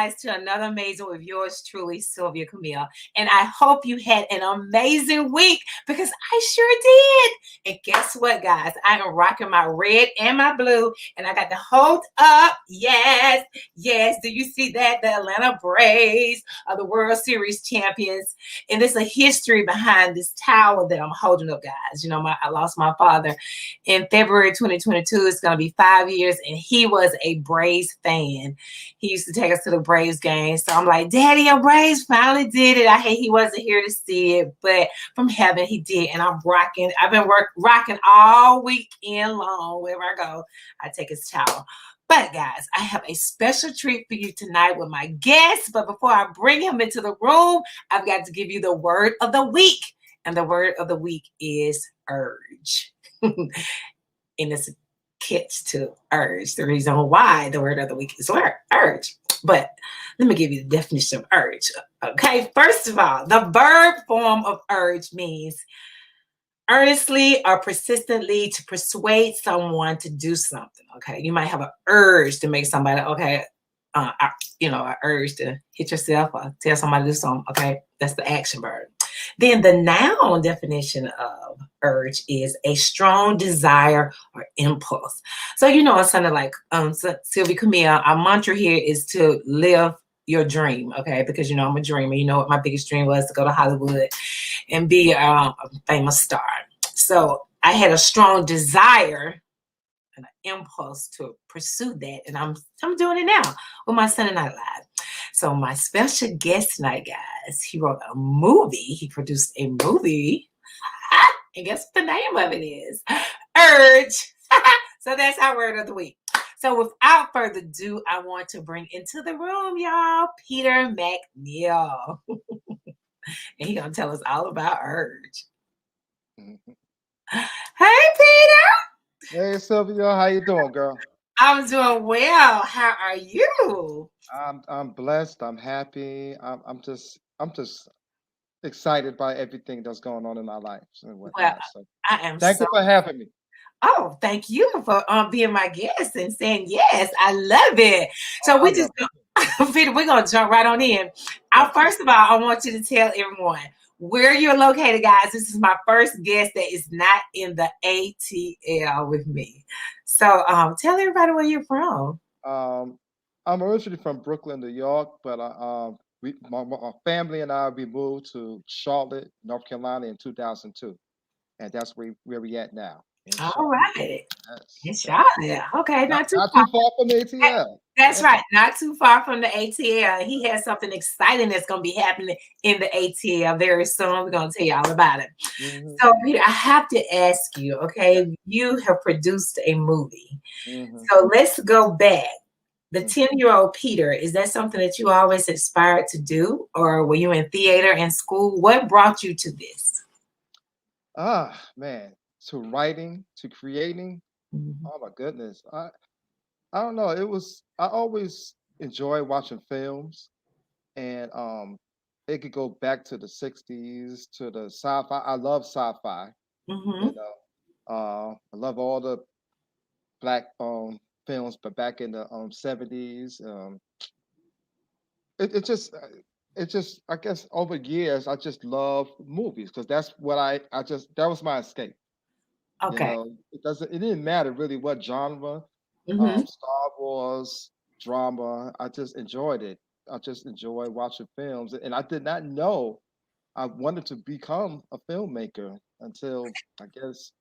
guys, to another amazing with yours truly, Sylvia Camille. And I hope you had an amazing week because I sure did. And guess what, guys? I am rocking my red and my blue, and I got the hold up. Yes, yes. Do you see that? The Atlanta Braves are the World Series champions. And there's a history behind this towel that I'm holding up, guys. You know, I lost my father in February 2022. It's going to be 5 years, and he was a Braves fan. He used to take us to the Braves games. So I'm like, Daddy, your Braves finally did it. I hate he wasn't here to see it, but from heaven he did. And I'm rocking. I've been rocking all weekend long. Wherever I go, I take his towel. But guys, I have a special treat for you tonight with my guest. But before I bring him into the room, I've got to give you the word of the week. And the word of the week is urge. And it's kits to urge. The reason why the word of the week is urge. But let me give you the definition of urge. Okay, first of all, the verb form of urge means earnestly or persistently to persuade someone to do something. Okay, you might have an urge to make somebody, okay, an urge to hit yourself or tell somebody to do something. Okay, that's the action verb. Then the noun definition of urge is a strong desire or impulse. So, it's something like Sylvia Camille, our mantra here is to live your dream, okay? Because, I'm a dreamer. You know what my biggest dream was? To go to Hollywood and be a famous star. So I had a strong desire and an impulse to pursue that. And I'm doing it now with my Sunday Night Live. So my special guest tonight, guys, he wrote a movie. He produced a movie. And guess what the name of it is? Urge. So that's our word of the week. So without further ado, I want to bring into the room, y'all, Peter McNeil. And he's going to tell us all about urge. Mm-hmm. Hey, Peter. Hey, Sylvia. How you doing, girl? I'm doing well. How are you? I'm blessed. I'm happy. I'm just excited by everything that's going on in our lives and Well, whatnot. So I am thank you for having me. Oh, thank you for being my guest and saying yes. I love it. So Peter, we're gonna jump right on in. First of all, I want you to tell everyone where you're located, guys. This is my first guest that is not in the ATL with me. So tell everybody where you're from. I'm originally from Brooklyn, New York, but my family and we moved to Charlotte, North Carolina in 2002, and that's where we at now. All right. Yes, In Charlotte. Okay, not too too far from the ATL. That's right. Not too far from the ATL. He has something exciting that's going to be happening in the ATL very soon. We're going to tell you all about it. Mm-hmm. So, Peter, I have to ask you, okay, you have produced a movie. Mm-hmm. So let's go back. The 10-year-old Peter, is that something that you always aspired to do? Or were you in theater in school? What brought you to this? Man. To writing, to creating. Mm-hmm. Oh, my goodness. I don't know. I always enjoy watching films, and it could go back to the 60s, to the sci-fi. I love sci-fi. Mm-hmm. I love all the black films, but back in the 70s. It just I guess over years I just love movies because that's what that was my escape. Okay. It didn't matter really what genre. Mm-hmm. Star Wars, drama. I just enjoyed it. I just enjoy watching films, and I did not know I wanted to become a filmmaker until I guess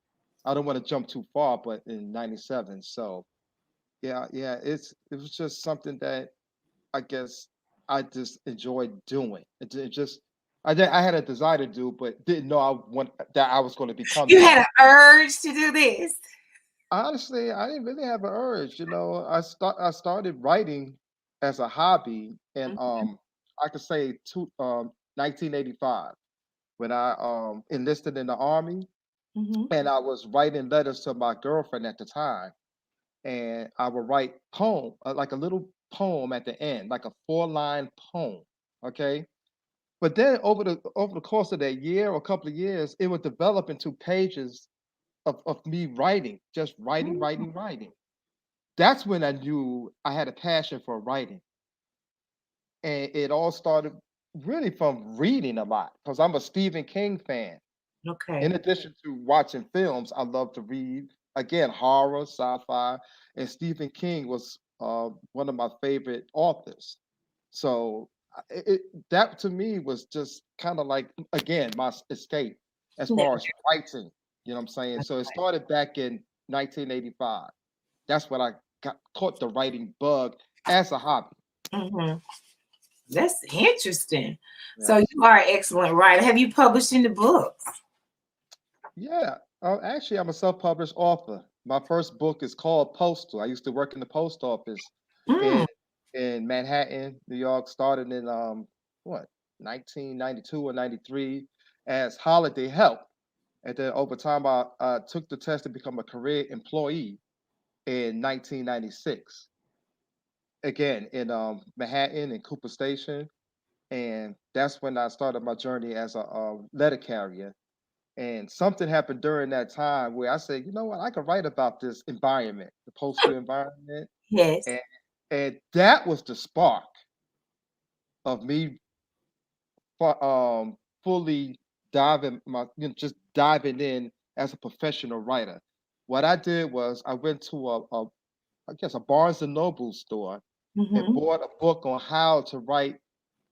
I don't want to jump too far, but in '97. So yeah, it was just something that I guess I just enjoyed doing. I had a desire to do, but didn't know I was going to become. You had an urge to do this. Honestly, I didn't really have an urge. I started writing as a hobby, and I could say 1985 when I enlisted in the army, and I was writing letters to my girlfriend at the time, and I would write like a little poem at the end, like a 4-line poem. Okay. But then over the course of that year or a couple of years, it would develop into pages of me writing, just writing. That's when I knew I had a passion for writing. and it all started really from reading a lot because I'm a Stephen King fan. In Okay. addition to watching films, I love to read again horror, sci-fi, and Stephen King was one of my favorite authors. So that to me was just kind of like again my escape as Yeah. far as writing. You know what I'm saying? So it started back in 1985. That's when I got caught the writing bug as a hobby. Hmm. That's interesting. So Yes. you are an excellent writer. Have you published in the books? Yeah. Actually, I'm a self-published author. My first book is called Postal. I used to work in the post office in Mm, Manhattan, New York. Started in what 1992 or 93 as holiday help, and then over time I took the test to become a career employee in 1996. Again in Manhattan and Cooper Station, and that's when I started my journey as a letter carrier. And something happened during that time where I said, you know what, I could write about this environment, the postal environment. yes. And that was the spark of me fully just diving in as a professional writer. What I did was I went to I guess a Barnes and Noble store and Hmm. bought a book on how to write.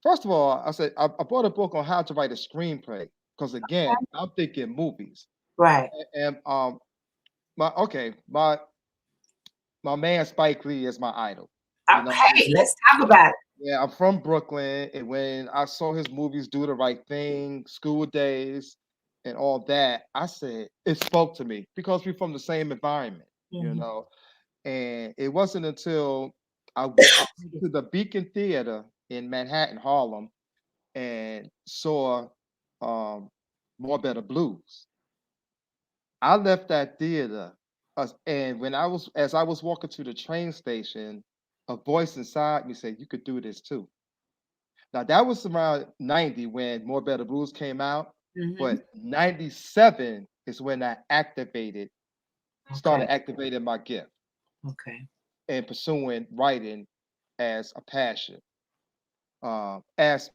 First of all, I said I bought a book on how to write a screenplay because again, I'm thinking movies. Right. And my man Spike Lee is my idol. You know, Okay, let's talk about it. yeah, I'm from Brooklyn, and when I saw his movies, Do the Right Thing, School Days, and all that, I said it spoke to me because we're from the same environment, you Mhm. know. And it wasn't until I went to the Beacon Theater in Manhattan, Harlem, and saw um, More Better Blues. I left that theater, and as I was walking to the train station, a voice inside me said, "You could do this too." Now that was around 90 when More Better Blues came out, Mhm. but 97 is when Okay. started activating my gift Okay. and pursuing writing as a passion, as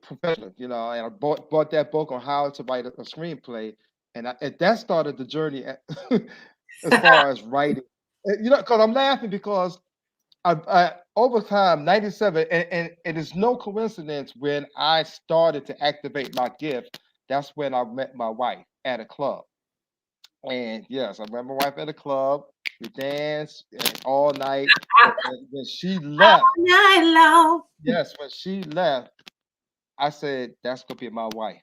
professional, you know. And I bought that book on how to write a screenplay, and that started the journey as far as writing. You know, because I'm laughing because over time, 97, and it is no coincidence when I started to activate my gift, that's when I met my wife at a club. And yes, I met my wife at a club. We danced all night. And when she left, All night long. yes, when she left, I said, that's gonna be my wife.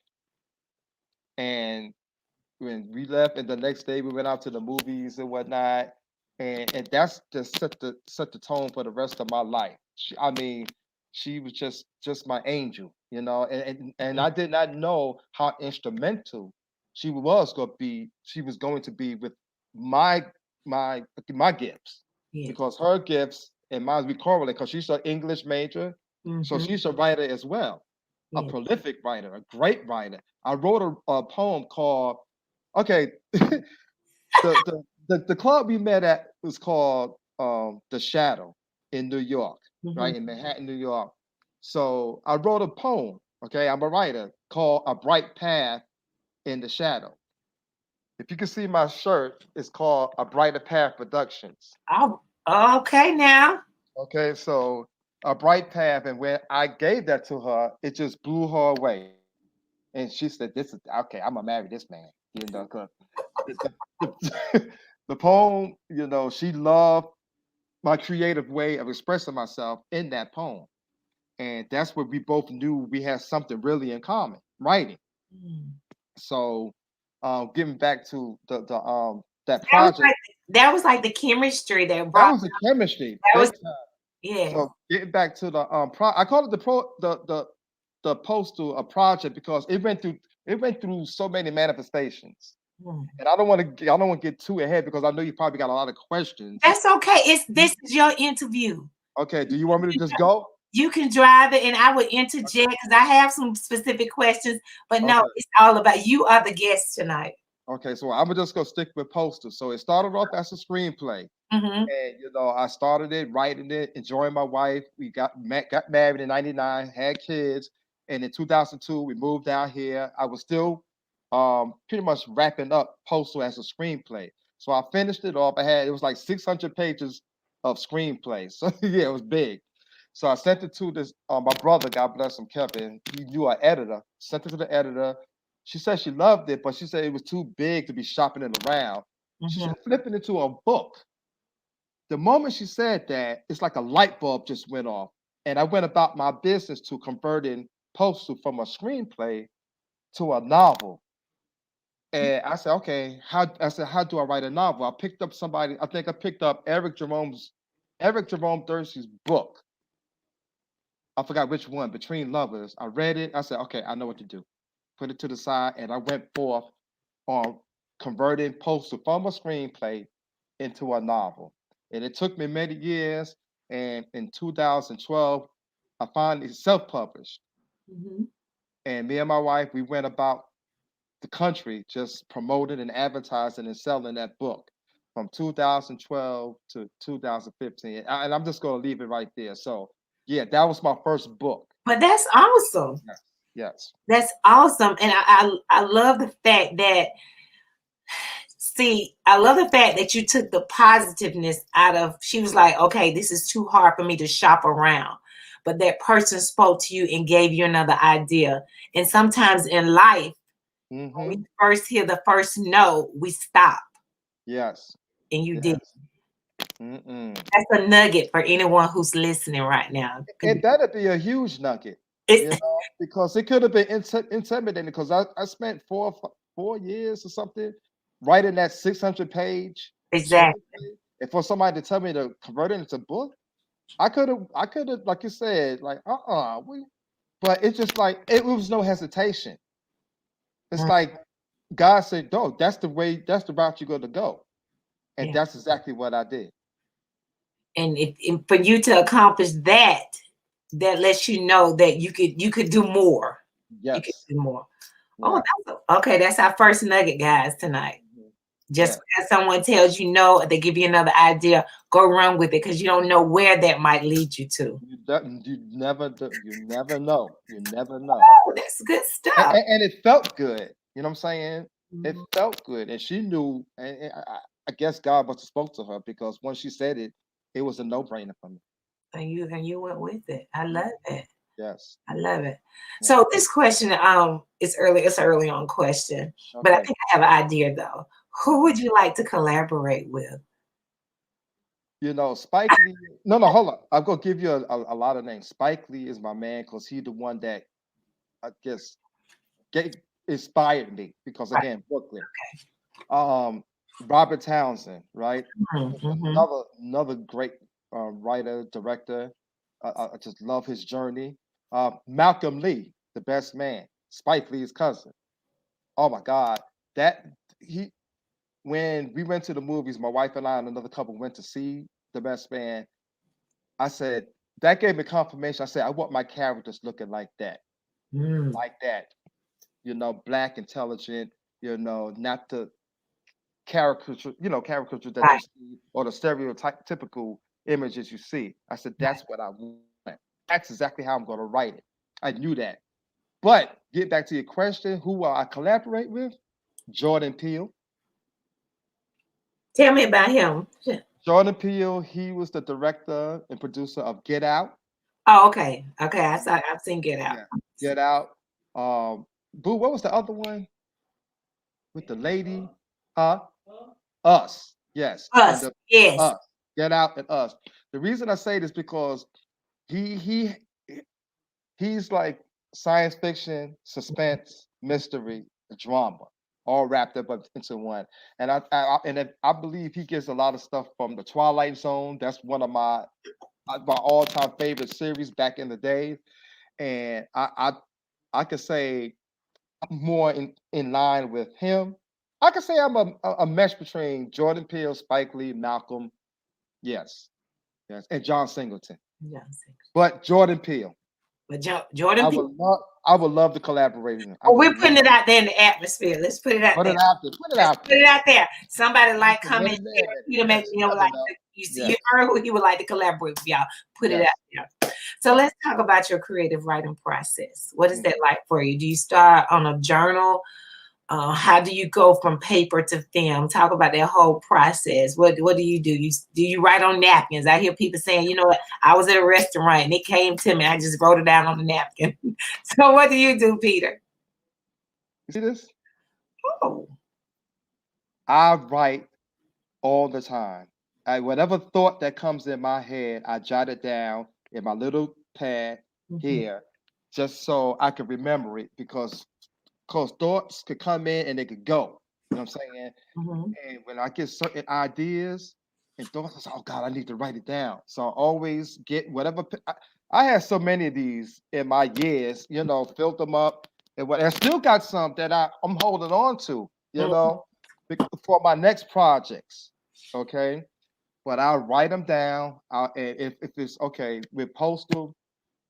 And when we left, and the next day we went out to the movies and whatnot, and that's just set the tone for the rest of my life. I mean, she was just my angel, you know, and I did not know how instrumental she was going to be with my my gifts, Yeah. because her gifts and mine we correlate because she's an English major, so Hmm. she's a writer as well, a Yeah. prolific writer, a great writer. I wrote a poem called, okay, the club we met at was called The Shadow in New York, Hmm. right in Manhattan, New York. So I wrote a poem. Okay, I'm a writer called A Bright Path in the Shadow. If you can see my shirt, it's called A Brighter Path Productions. Oh, okay now. Okay, so A Bright Path, and when I gave that to her, it just blew her away. And she said, "This is okay. I'm gonna marry this man." You know, 'cause the poem, you know, she loved my creative way of expressing myself in that poem, and that's where we both knew we had something really in common: writing. Mm. So, getting back to the that That was project, like the chemistry that that brought. was a chemistry, That was big time. yes. So getting back to the I call it the postal a project because it went through so many manifestations. Mm. And I don't want to get too ahead because I know you probably got a lot of questions. That's okay. It's this is your interview. Okay, do you want me to just go? You can drive it, and I would Okay, interject because I have some specific questions. But no, okay, it's all about you are the guest tonight. okay. So I'm just gonna stick with postal. So it started off as a screenplay. Mm-hmm. And I started it, writing it, enjoying my wife. We got married in '99, had kids, and in 2002 we moved down here. I was still pretty much wrapping up Postal as a screenplay. So I finished it off. It was like 600 pages of screenplay. So yeah, it was big. So I sent it to this my brother, God bless him, Kevin. He knew our editor. Sent it to the editor. She said she loved it, but she said it was too big to be shopping it around. She Mm-hmm. should flip it into a book. The moment she said that, it's like a light bulb just went off. And I went about my business to converting Postal from a screenplay to a novel. And I said, okay, how do I write a novel? I picked up somebody, I think I picked up Eric Jerome Thirsty's book. I forgot which one, Between Lovers. I read it. I said, okay, I know what to do. Put it to the side, and I went forth on converting Postal from a screenplay into a novel. And it took me many years. And in 2012, I finally self-published. Mm-hmm. And me and my wife, we went about the country just promoting and advertising and selling that book from 2012 to 2015. And I'm just going to leave it right there. So, yeah, that was my first book. But that's awesome. Yes. Yes. That's awesome. And I love the fact that, see, I love the fact that you took the positiveness out of, she was like, okay, this is too hard for me to shop around. But that person spoke to you and gave you another idea. And sometimes in life, when we Mm-hmm. first hear the first no, we stop. Yes. And you did. Yes. Mm-mm. That's a nugget for anyone who's listening right now. It better be a huge nugget, It, because it could have been intimidating. Because I spent 4 years or something writing that 600 page exactly. screenplay, and for somebody to tell me to convert it into book, I could have, like you said, like but it's just like it was no hesitation. It's like God said, "No, that's the way. That's the route you're going to go," and Yeah. that's exactly what I did. And for you to accomplish that, that lets you know that you could do more. You could Yes. do more. Oh, Yeah. okay. That's our first nugget, guys, tonight. Mhm. Just Yeah. because someone tells you no, or they give you another idea, go run with it because you don't know where that might lead you to. You never know. You never know. Oh, that's good And, stuff. and, and it felt good. You know what I'm saying? It Mhm. felt good, and she knew. And I guess God must have spoke to her, because once she said it, it was a no brainer for me. And you went with it. I Mhm. love it. Yes. I love it. Yeah. So this question, is early. It's an early on question, but I Okay. think I have an idea though. Who would you like to collaborate with? Spike Lee. No, no, hold on. I'm gonna give you a lot of names. Spike Lee is my man because he's the one that I guess get inspired me, because Right. again, Brooklyn. Um, Robert Townsend, right? Mm-hmm. Another great writer, director. I just love his journey. Malcolm Lee, the best man, Spike Lee's cousin. Oh my God, that he when we went to the movies, my wife and I and another couple went to see the best man. I said that gave me confirmation. I said I want my characters looking Mm, like that. Black, intelligent. Not the caricature that you right. see, or the stereotype typical images you see. I said, that's what I want. That's exactly how I'm going to write it. I knew that. But get back to your question, who will I collaborate with? Jordan Peele. Tell me about him. Jordan Peele, he was the director and producer of Get Out. Oh, okay. Okay. I've seen Get Out. Yeah, Get Out. Boo, what was the other one with the lady? Huh? Us. Yes. And Us. the Yes. Us. Get Out and Us. The reason I say this because he he he's like science fiction, suspense, mystery, drama, all wrapped up into one. And I believe he gets a lot of stuff from the Twilight Zone. That's one of my all time favorite series back in the day. And I could say I'm more in line with him. I could say I'm a mesh between Jordan Peele, Spike Lee, Malcolm, yes, yes, and John Singleton. Yes. But Jordan Peele. But Jordan Peele. I would love to collaborate with him. I Oh, would we're love putting it out there in the atmosphere. Let's put it out put there. it out there. Put it Let's out put there. it out there. Somebody You like can come really and live share. in it. Peter Yes, you McNeil would never like know. to. You Yes, heard who he would like to collaborate with, y'all. Put it out yes. there. So let's talk about your creative writing process. What is that Mhm. like for you? Do you start on a journal? How do you go from paper to film? Talk about that whole process. What do you do? Do you write on napkins? I hear people saying, you know what, I was at a restaurant and it came to me. I just wrote it down on the napkin. So what do you do, Peter? You see this? Oh. I write all the time. Whatever thought that comes in my head, I jot it down in my little pad Mhm, here, just so I can remember it because thoughts could come in and they could go. You know what I'm saying? mhm, And when I get certain ideas and thoughts, I say, "Oh God, I need to write it down." So I always get whatever. I had so many of these in my years, filled them up, and what I still got some that I'm holding on to, mhm. for my next projects. Okay, but I'll write them down. And if it's okay with postal,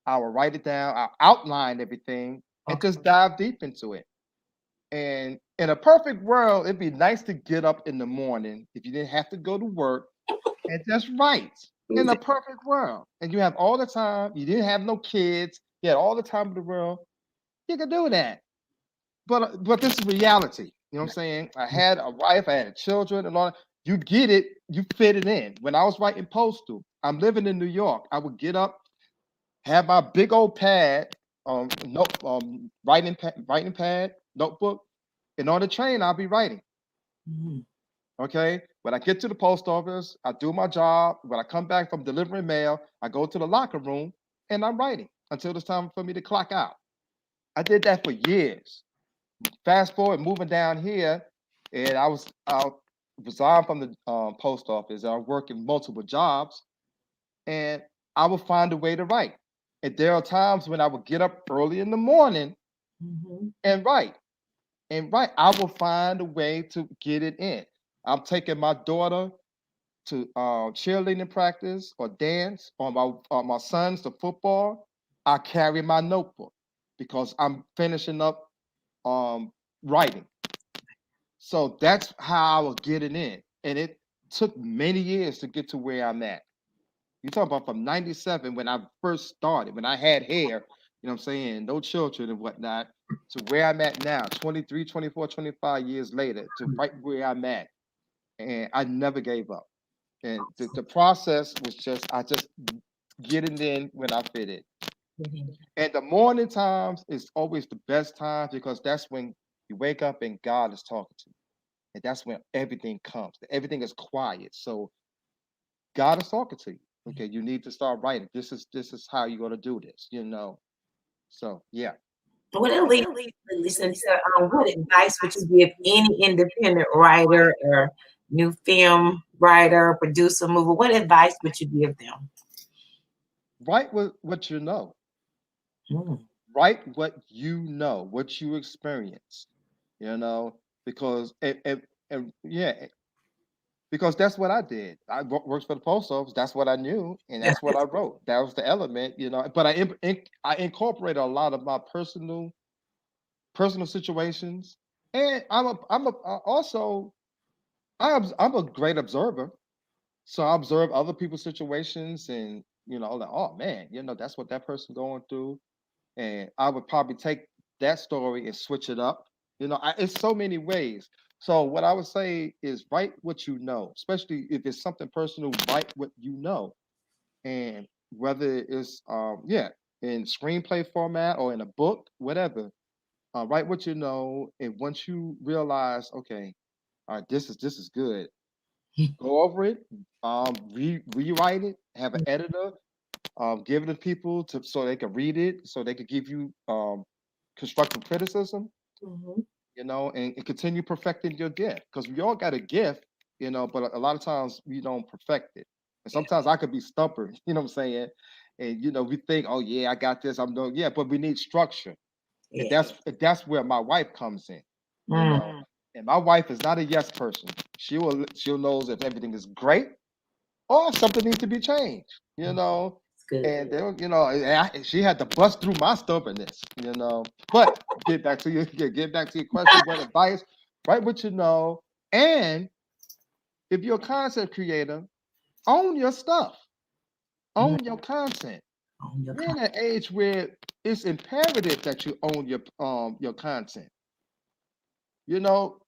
I will write it down. I'll outline everything and Okay. just dive deep into it. And in a perfect world, it'd be nice to get up in the morning if you didn't have to go to work and just write in a perfect world. And you have all the time, you didn't have no kids, you had all the time in the world, you could do that. But this is reality. You know what I'm saying? I had a wife, I had children and all that. You get it, you fit it in. When I was writing postal, I'm living in New York. I would get up, have my big old pad, writing pad, notebook, and on the train, I'll be writing. Mhm. Okay. When I get to the post office, I do my job. When I come back from delivering mail, I go to the locker room and I'm writing until it's time for me to clock out. I did that for years. Fast forward, moving down here, and I resigned from the post office. I work in multiple jobs, and I would find a way to write. And there are times when I would get up early in the morning Mhm. and write. And right, I will find a way to get it in. I'm taking my daughter to cheerleading practice or dance, or my sons to football. I carry my notebook because I'm finishing up um, writing. So that's how I was getting in, and it took many years to get to where I'm at. You talk about from '97 when I first started, when I had hair, what I'm saying, no children and whatnot, to where I'm at now, 23, 24, 25 years later, to right where I'm at. And I never gave up. And the process was I just getting in when I fit in. Mhm. And the morning times is always the best time because that's when you wake up and God is talking to you. And that's when everything comes. Everything is quiet. So God is talking to you. Okay, you need to start writing. This is how you're gonna do this. So yeah. What at least listen to what advice would you give any independent writer or new film writer, producer, mover? What advice would you give them? Write what you know. Mm. Write what you know, what you experience, you know, because and yeah, because that's what I did. I worked for the post office. That's what I knew, and Yeah. that's what I wrote. That was the element. But I incorporated a lot of my personal situations, and also I'm a great observer. So I observe other people's situations, and like, oh man, that's what that person going through, and I would probably take that story and switch it up. It's so many ways. So what I would say is write what you know, especially if it's something personal. Write what you know, and whether it's in screenplay format or in a book, whatever. Write what you know, and once you realize, okay, all right, this is good. Go over it, rewrite it, have an editor, give it to people so they can read it, so they can give you constructive criticism, Mhm. and continue perfecting your gift. Because we all got a gift, but a lot of times we don't perfect it. And Yeah. sometimes I could be stubborn, you know what I'm saying? And we think, oh yeah, I got this, I'm doing, yeah, but we need structure. And Yeah. that's where my wife comes in, you Mm. know. And my wife is not a yes person. She'll knows if everything is great or something needs to be changed, you know. good. and they, she had to bust through my stubbornness, But get back to your question. What advice? Write what you know, and if you're a content creator, own your stuff, Mm, own your content. on your We're in an age where it's imperative that you own your content. You know,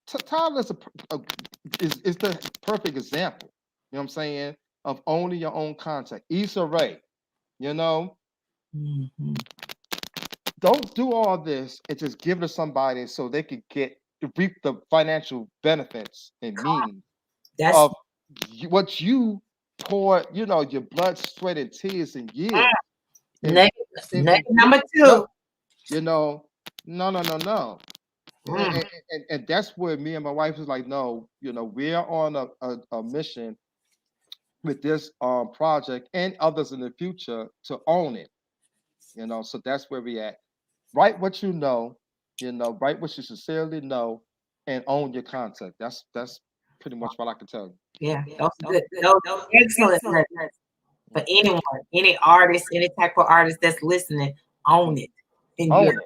Tyler is the perfect example. You know what I'm saying, of owning your own content. Issa Rae, you know, Mhm. don't do all this and just give it to somebody so they could get to reap the financial benefits and means That's of what you poured, your blood, sweat, and tears and years and nugget, nugget number building two. up. You know, no, no, no, no. Mm, And that's where me and my wife was like, no, we're on a mission with this project and others in the future to own it. So that's where we at. Write what you know, write what you sincerely know, and own your content. That's pretty much what I can tell you. yeah, those are good. Those are excellent nuggets for anyone, any artist, any type of artist that's listening. Own it, and you Own it.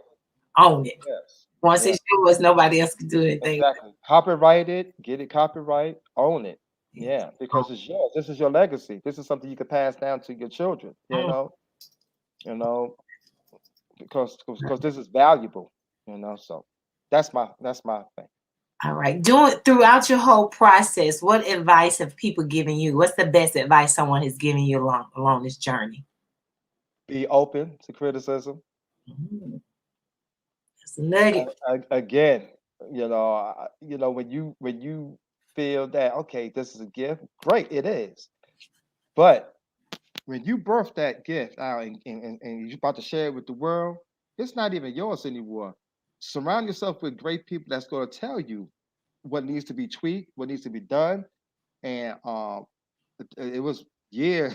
own it. Yes. Once Yeah. it's yours, nobody else can do anything. Exactly. Copyright it, get it copyright, own it. Yes. Yeah, because it's yours. This is your legacy. This is something you can pass down to your children, Mm. you know, because this is valuable, So that's my thing. All right. Doing throughout your whole process, what advice have people given you? What's the best advice someone has given you along this journey? Be open to criticism. Mm, that's a nugget. Again, when you feel that, okay, this is a gift, great, it is. But when you birth that gift out and you're about to share it with the world, it's not even yours anymore. Surround yourself with great people that's going to tell you what needs to be tweaked, what needs to be done. And it was years.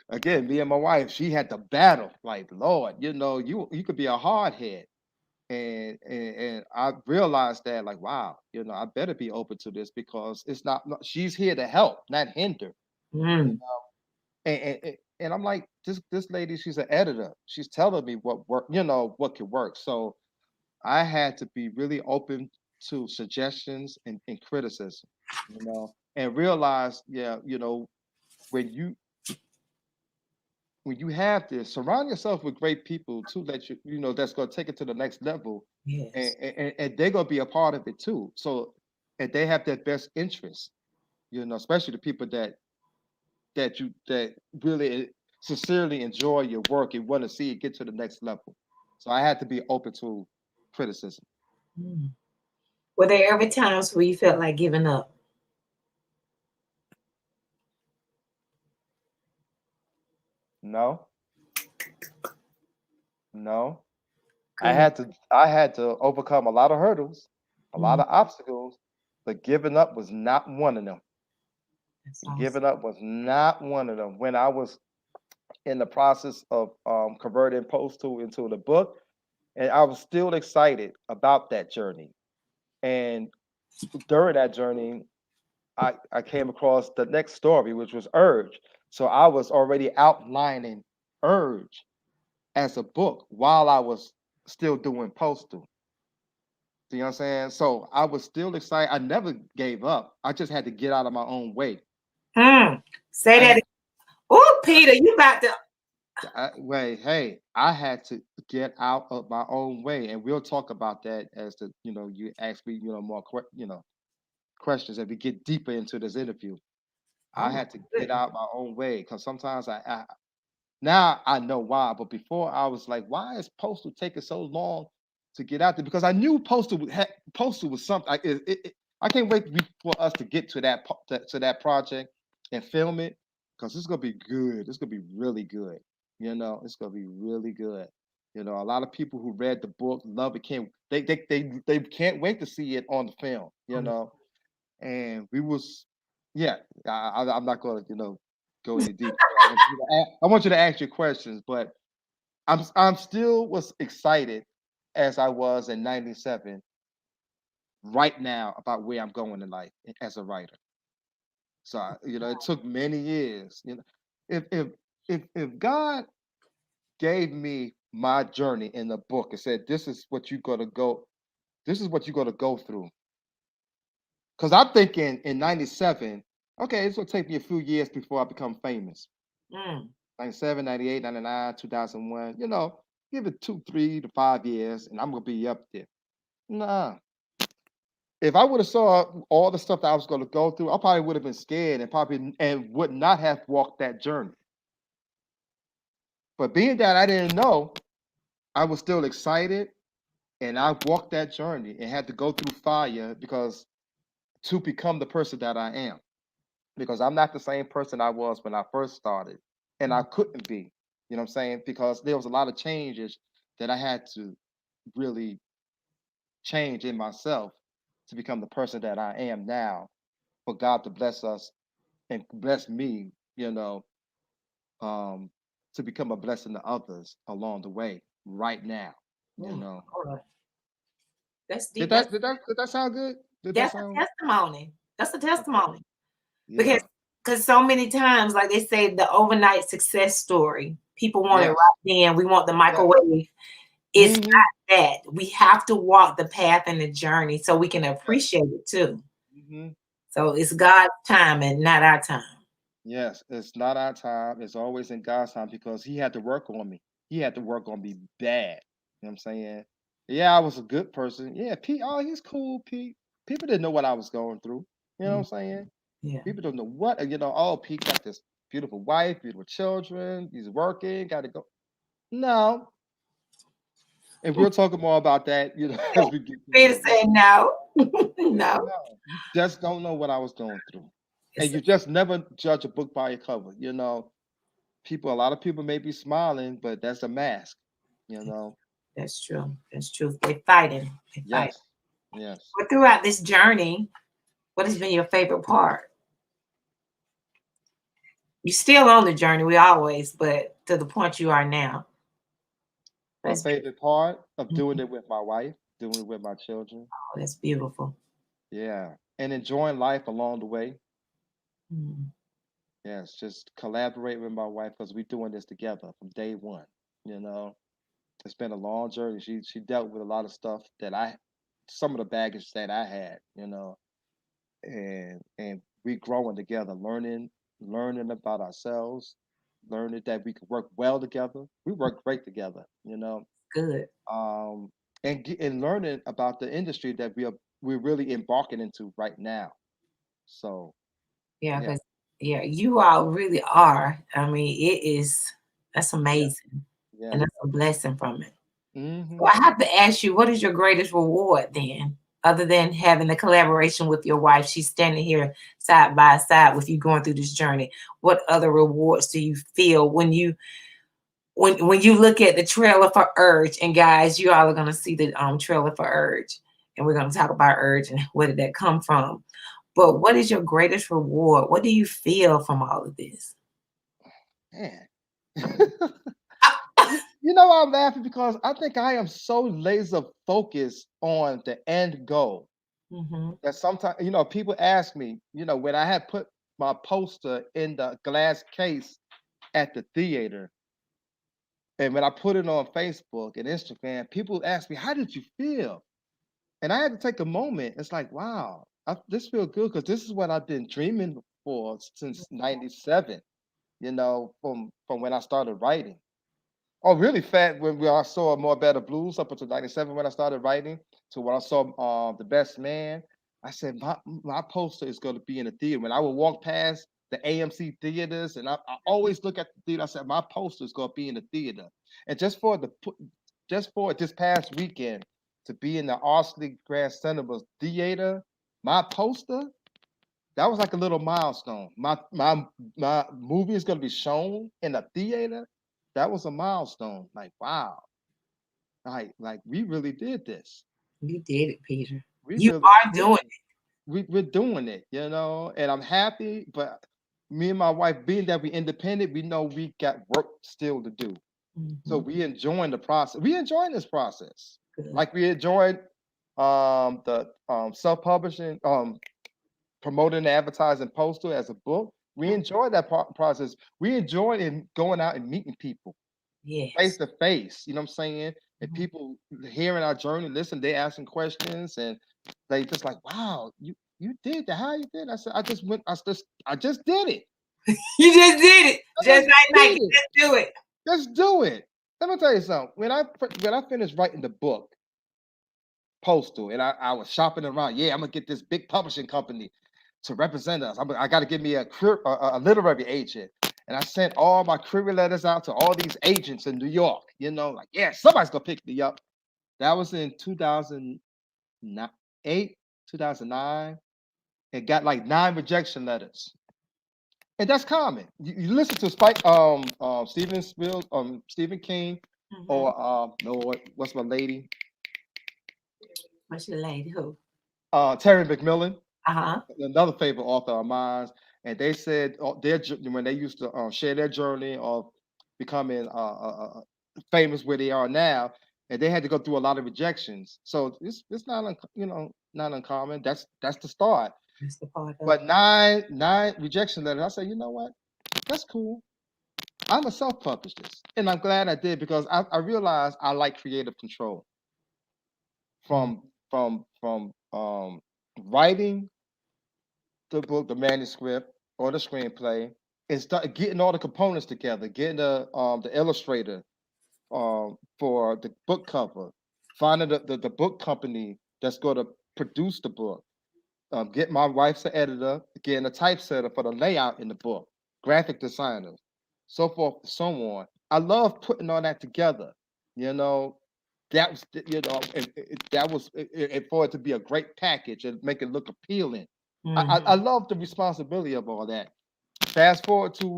Again, me and my wife, she had to battle. Like, Lord, you could be a hard head. And I realized that, like, wow, I better be open to this because it's not. She's here to help, not hinder. You Mm, know, and I'm like, this lady, she's an editor. She's telling me what work, what could work. So I had to be really open to suggestions and criticism, and realize, yeah, when you when you have this, surround yourself with great people too that that's going to take it to the next level, and, yes. and they're going to be a part of it too. So, and they have their best interest, especially the people that really sincerely enjoy your work and want to see it get to the next level. So I had to be open to criticism. Mm. Were there ever times where you felt like giving up? No, no. Good. I had to overcome a lot of hurdles, a lot Mm, of obstacles, but giving up was not one of them. that's awesome. Giving up was not one of them. When I was in the process of converting Postal into the book, and I was still excited about that journey. And during that journey, I came across the next story, which was Urge. So I was already outlining Urge as a book while I was still doing Postal. You know what I'm saying? So I was still excited. I never gave up. I just had to get out of my own way. Mm. Say I that. had Oh, Peter, you about to. wait, hey, I had to get out of my own way, and we'll talk about that as you ask me, more, questions as we get deeper into this interview. I Oh, had to get good. out my own way because sometimes I now I know why, but before I was like, why is Postal taking so long to get out there? Because I knew Postal was something. I can't wait for us to get to that project and film it because it's gonna be good. It's gonna be really good. It's gonna be really good. A lot of people who read the book love it. Can't they can't wait to see it on the film. And we was, yeah. I'm not gonna go any deeper. I want you to ask your questions, but I'm still was excited as I was in '97 right now about where I'm going in life as a writer. So it took many years. If if God gave me my journey in the book and said, this is what you're gonna go through. Because I'm thinking in 97, okay, it's gonna take me a few years before I become famous. Mm. 97, 98, 99, 2001, give it 2, 3 to 5 years and I'm gonna be up there. Nah. If I would have saw all the stuff that I was gonna go through, I probably would have been scared and would not have walked that journey. But being that I didn't know, I was still excited and I walked that journey and had to go through fire because to become the person that I am. Because I'm not the same person I was when I first started. And I couldn't be. You know what I'm saying? Because there was a lot of changes that I had to really change in myself to become the person that I am now. For God to bless us and bless me, um, to become a blessing to others along the way right now. You Mm. know. Lord. That's Did deep. that did that did that sound good? Did that That's sound a testimony. That's a okay? testimony. Because Yeah. so many times, like they say, the overnight success story, people want it right Yes. then. We want the Yes. microwave. It's Mm-hmm. not that. We have to walk the path and the journey so we can Yes. appreciate it too. Mm-hmm. So it's God's time and not our time. Yes, it's not our time. It's always in God's time because He had to work on me. He had to work on me bad. You know what I'm saying? Yeah, I was a good person. Yeah, Pete, oh, he's cool, Pete. People didn't know what I was going through. You know what Mm, I'm saying? yeah. People don't know what, oh, Pete got this beautiful wife, beautiful children. He's working, got to go. No. And we'll talk more about that, as we get through Peter this. said no. Yeah, No. no. You just don't know what I was going through. And It's, you just never judge a book by your cover. A lot of people may be smiling, but. that's true. That's true. They're fighting. They fight. Yes, yes. But throughout this journey, what has been your favorite part? You're still on the journey, we always, but to the point you are now. My That's favorite part of doing oh, it with my wife, doing it with my children. that's beautiful. Yeah. And enjoying life along the way. Mm, Yes, just collaborate with my wife because we're doing this together from day one. You know, it's been a long journey. She dealt with a lot of stuff some of the baggage that I had, and we growing together, learning about ourselves, learning that we could work well together. We work great together, good. um, and learning about the industry that we're really embarking into right now. So Yeah, yeah, because yeah, you all really are. I mean, that's yeah, amazing. And yeah. that's a blessing from it. So Hmm. I have to ask you, what is your greatest reward then? Other than having the collaboration with your wife, she's standing here side by side with you going through this journey. What other rewards do you feel when you look at the trailer for Urge? And guys, you all are gonna see the trailer for Urge, and we're gonna talk about Urge and where did that come from. But what is your greatest reward? What do you feel from all of this? Man. I'm laughing because I think I am so laser focused on the end goal Mhm. that sometimes, people ask me, when I had put my poster in the glass case at the theater, and when I put it on Facebook and Instagram, people ask me, "How did you feel?" And I had to take a moment. It's like, wow, this feels good because this is what I've been dreaming for since '97. From when I started writing. Oh, really fat when I saw More Better Blues up until '97 when I started writing. To when I saw The Best Man, I said my poster is going to be in the theater. When I would walk past the AMC theaters, and I always look at the theater, I said my poster is going to be in the theater. And just for this past weekend to be in the Arsley Grand Cinema Theater, my poster that was like a little milestone. My movie is going to be shown in a theater. That was a milestone. Like, wow, like we really did this. You did it, Peter. We You really are yeah, doing it. we're doing it, and I'm happy. But me and my wife, being that we independent, we know we got work still to do. So Mhm. we enjoying the process. We enjoying this process, Good. like we enjoyed the self publishing, promoting and advertising Postal as a book. We enjoy that process. We enjoy in going out and meeting people face Yes. to face. You know what I'm saying? And Mhm. people hearing our journey, listen, they asking questions, and they just like, wow, you did that. How you did? I said, I just went. I just did it. You just did it. I Just just like did Nike. it. Just do it. Just do it. Let me tell you something. When I finished writing the book, Postal, and I was shopping around. Yeah, I'm gonna get this big publishing company to represent us. I got to get me a literary agent, and I sent all my query letters out to all these agents in New York. You know, like yeah, somebody's gonna pick me up. That was in 2008, 2009, and got like 9 rejection letters. And that's common. You listen to Stephen King, Mm-hmm. or no, what's my lady, What's your lady? Who? Terry McMillan, Uh-huh. another favorite author of mine. And they said when they used to share their journey of becoming famous where they are now, and they had to go through a lot of rejections. So it's not not uncommon. That's the start. That's the part of But nine rejection letters. I said, you know what? That's cool. I'm a self-publish this, and I'm glad I did because I realized I like creative control it. from writing the book, the manuscript, or the screenplay, and start getting all the components together, getting the illustrator for the book cover, finding the book company that's going to produce the book, get my wife's an editor, getting a typesetter for the layout in the book, graphic designers, so forth and so on. I love putting all that together. You know, that was that was for it to be a great package and make it look appealing. I Mm-hmm. love the responsibility of all that. Fast forward to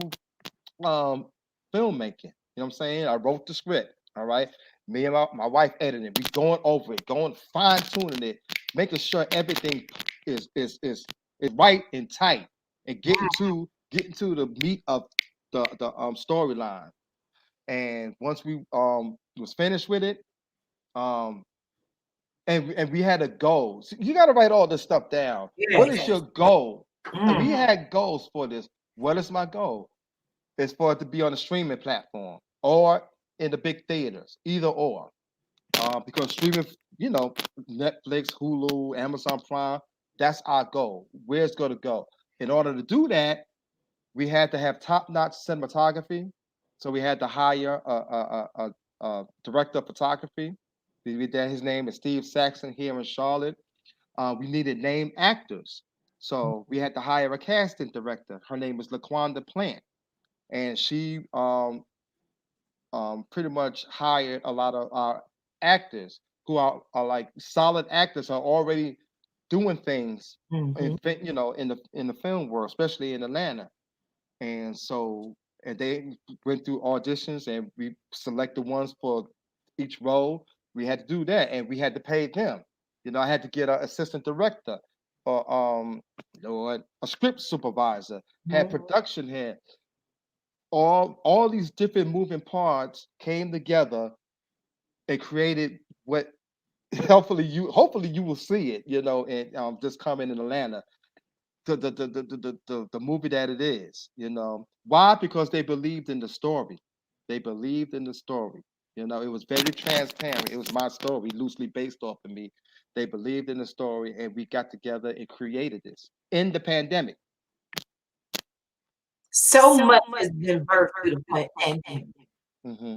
um filmmaking. You know what I'm saying? I wrote the script. All right. Me and my wife editing. We going over it, going fine tuning it, making sure everything is is is is right and tight, and getting to the meat of the storyline. And once we was finished with it, um and we had a goal. So you got to write all this stuff down. What Yes. is your goal? And we Mm. had goals for this. What is my goal? Is for it to be on a streaming platform or in the big theaters, either or. Because streaming, Netflix, Hulu, Amazon Prime, that's our goal. Where it's going to go. In order to do that, we had to have top-notch cinematography. So we had to hire a director of photography. His name is Steve Saxon here in Charlotte. We needed name actors. So we had to hire a casting director. Her name is LaQuanda Plant, and she pretty much hired a lot of our actors who are like solid actors, are already doing things Mm-hmm. in the film world, especially in Atlanta. And so and they went through auditions, and we selected ones for each role. We had to do that, and we had to pay them. I had to get an assistant director, or a script supervisor, had Mm-hmm. production head. All these different moving parts came together and created what hopefully you will see it, and just coming in Atlanta, the movie that it is. Why? Because they believed in the story. They believed in the story. It was very transparent. It was my story, loosely based off of me. They believed in the story, and we got together and created this in the pandemic. So much has been birthed through the pandemic. Hmm.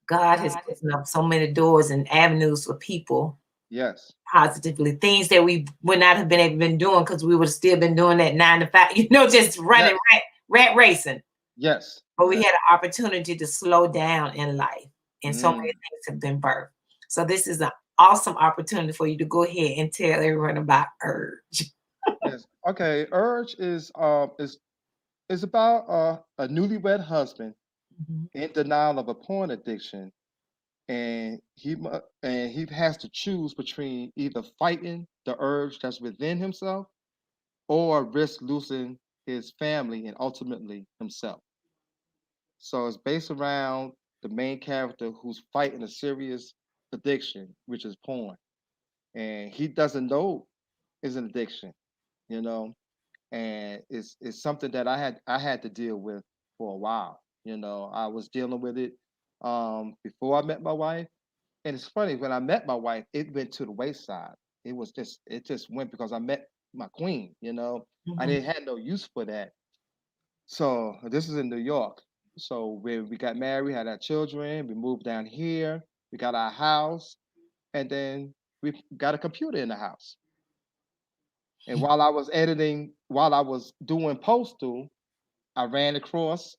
God has opened up so many doors and avenues for people Yes. positively. Things that we would not have been able to been doing because we would have still been doing that 9 to 5, just running Yes. rat racing. Yes. But we had an opportunity to slow down in life, and so many Mm. things have been birthed. So this is an awesome opportunity for you to go ahead and tell everyone about Urge. Yes. Okay. Urge is about a newlywed husband Mhm. in denial of a porn addiction, and he has to choose between either fighting the urge that's within himself, or risk losing his family and ultimately himself. So it's based around the main character who's fighting a serious addiction, which is porn, and he doesn't know it's an addiction. You know, and it's something that I had to deal with for a while. I was dealing with it before I met my wife, and it's funny when I met my wife, it went to the wayside. It just went because I met my queen. I Mhm. didn't have no use for that. So this is in New York. So when we got married, we had our children, we moved down here, we got our house, and then we got a computer in the house. And while I was doing postal, I ran across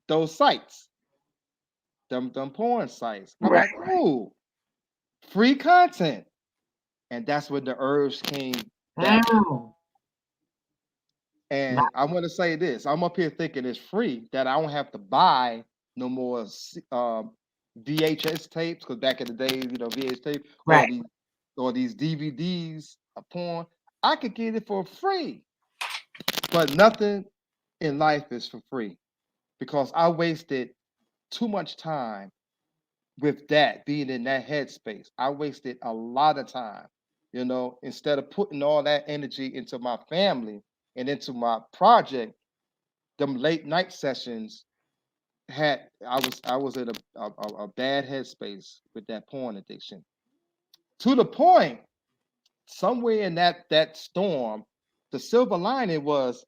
those sites, them porn sites. I'm Right. like, oh, free content. And that's when the urge came back. Mm. And I want to say this: I'm up here thinking it's free, that I don't have to buy no more VHS tapes, because back in the day, VHS tape, Right. or these DVDs of porn. I could get it for free, but nothing in life is for free, because I wasted too much time with that, being in that headspace. I wasted a lot of time, instead of putting all that energy into my family and into my project. Them late night sessions had I was in a bad headspace with that porn addiction, to the point somewhere in that storm, the silver lining was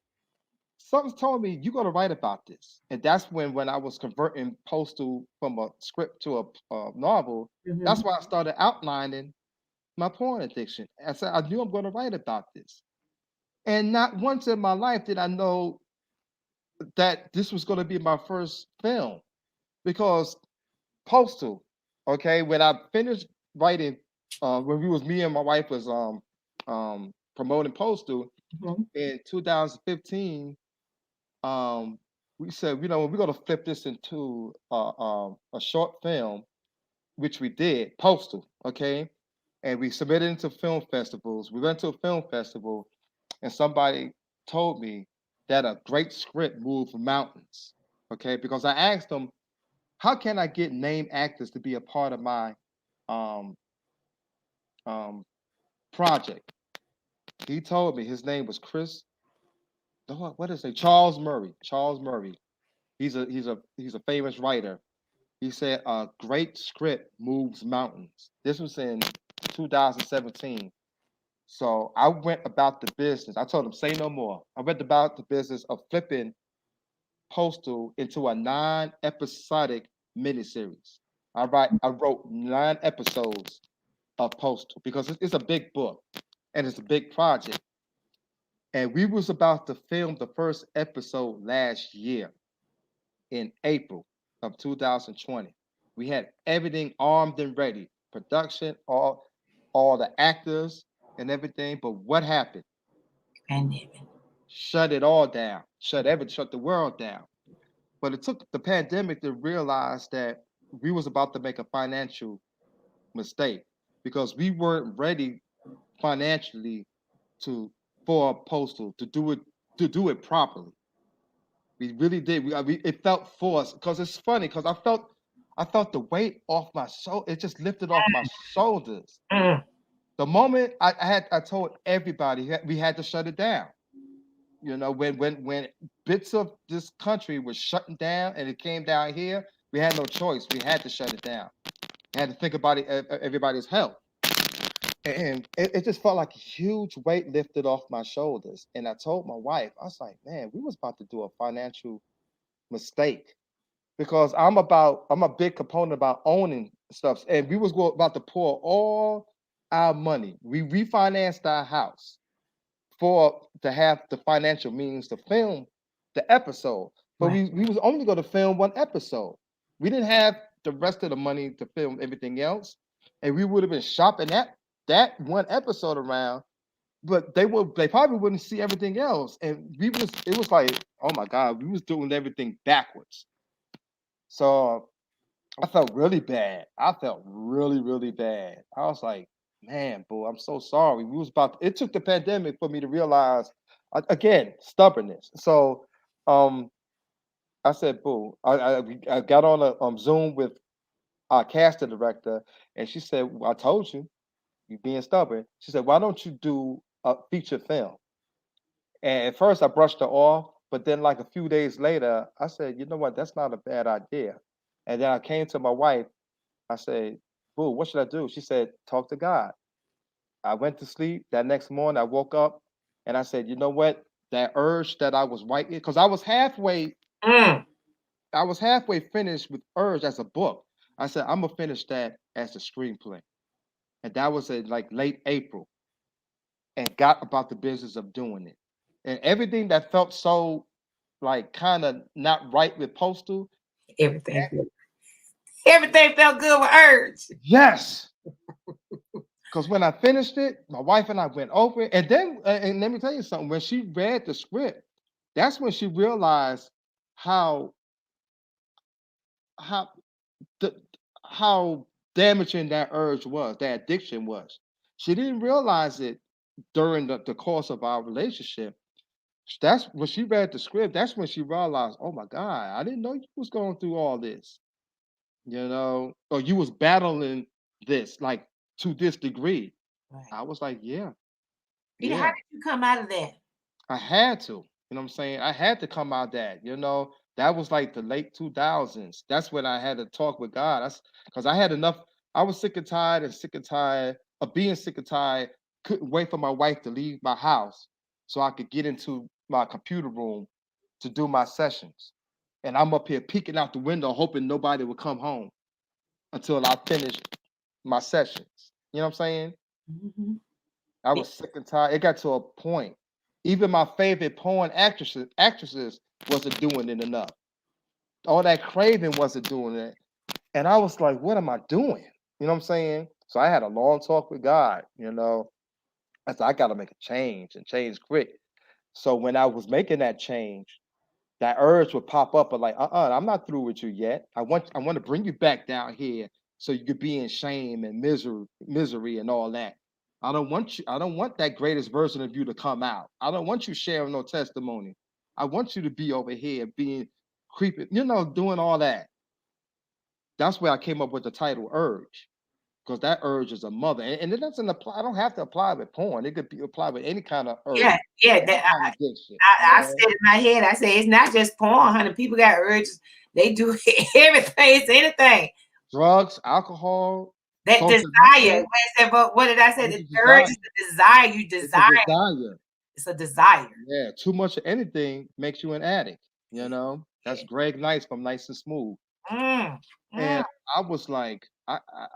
something told me you're going to write about this. And that's when I was converting postal from a script to a novel. That's Mhm. why I started outlining my porn addiction. I said I knew I'm going to write about this. And not once in my life did I know that this was going to be my first film, because postal, okay, when I finished writing, when we was me and my wife was promoting postal Mhm. in 2015. We said, we're gonna flip this into a short film, which we did, Postal, okay, and we submitted into film festivals. We went to a film festival, and somebody told me that a great script moved mountains, okay, because I asked them, how can I get named actors to be a part of my um, um, project? He told me his name was Chris. What is it? Charles Murray. Charles Murray. He's a famous writer. He said a great script moves mountains. This was in 2017. So I went about the business. I told him, say no more. I went about the business of flipping Postal into a non-episodic miniseries. I wrote 9 episodes of Postal because it's a big book and it's a big project. And we was about to film the first episode last year in April of 2020. We had everything armed and ready, production, all the actors and everything. But what happened? Pandemic. Shut it all down. Shut the world down. But it took the pandemic to realize that we was about to make a financial mistake, because we weren't ready financially to for postal to do it properly. We really did. It felt forced, because it's funny, because I felt the weight off my soul. It just lifted off my shoulders. Mm. The moment I told everybody we had to shut it down. When bits of this country was shutting down and it came down here, we had no choice. We had to shut it down. We had to think about everybody's health. And it just felt like a huge weight lifted off my shoulders. And I told my wife, I was like, man, we was about to do a financial mistake, because I'm a big component about owning stuff. And we was about to pour all our money. We refinanced our house for to have the financial means to film the episode. But Right. we was only going to film 1 episode. We didn't have the rest of the money to film everything else. And we would have been shopping that 1 episode around, but they probably wouldn't see everything else. And it was like, oh my God, we was doing everything backwards. So I felt really bad. I felt really, really bad. I was like, man, boo, I'm so sorry. It took the pandemic for me to realize, again, stubbornness. So um, I said, boo, I got on a Zoom with our casting director, and she said, I told you, you being stubborn. She said, why don't you do a feature film? And at first I brushed her off, but then like a few days later, I said, you know what, that's not a bad idea. And then I came to my wife, I said, Boo, what should I do? She said, talk to God. I went to sleep. That next morning I woke up and I said, you know what? That urge that I was writing, because Mm. I was halfway finished with Urge as a book. I said, I'm gonna finish that as a screenplay. And that was in like late April, and got about the business of doing it. And everything that felt so like kind of not right with Postal, Everything felt, everything felt good with Urge. yes. Because when I finished it, my wife and I went over it. And then, and let me tell you something, when she read the script, that's when she realized how how the how damaging that urge was, that addiction was. She didn't realize it during the course of our relationship. That's when she read the script. That's when she realized, oh my God, I didn't know you was going through all this, or you was battling this like to this degree. Right. I was like, yeah, Peter, how yeah. did you come out of that? I had to. You know what I'm saying? I had to come out that. That was like the late 2000s. That's when I had to talk with God. That's because I had enough. I was sick and tired of being sick and tired. Couldn't wait for my wife to leave my house so I could get into my computer room to do my sessions. And I'm up here peeking out the window, hoping nobody would come home until I finished my sessions. You know what I'm saying? Mm-hmm. I Yeah. was sick and tired. It got to a point. Even my favorite porn actresses wasn't doing it enough. All that craving wasn't doing it. And I was like, what am I doing? You know what I'm saying? So I had a long talk with God. I said, I gotta make a change and change quick. So when I was making that change, that urge would pop up, but like, I'm not through with you yet. I want to bring you back down here so you could be in shame and misery and all that. I don't want that greatest version of you to come out. I don't want you sharing no testimony. I want you to be over here being creeping, doing all that. That's where I came up with the title Urge. Because that urge is a mother. And it doesn't apply, I don't have to apply with porn. It could be applied with any kind of Yeah, urge, yeah. any kind of addiction, I said in my head, I said it's not just porn, honey. People got urges. They do everything. It's anything. drugs, alcohol, That social desire. media. What did I say? It's The a urge desire. is the desire. You It's a desire. desire. It's a desire. Yeah, too much of anything makes you an addict. That's Yeah. Greg Nice from Nice and Smooth. Mm, mm, And I was like,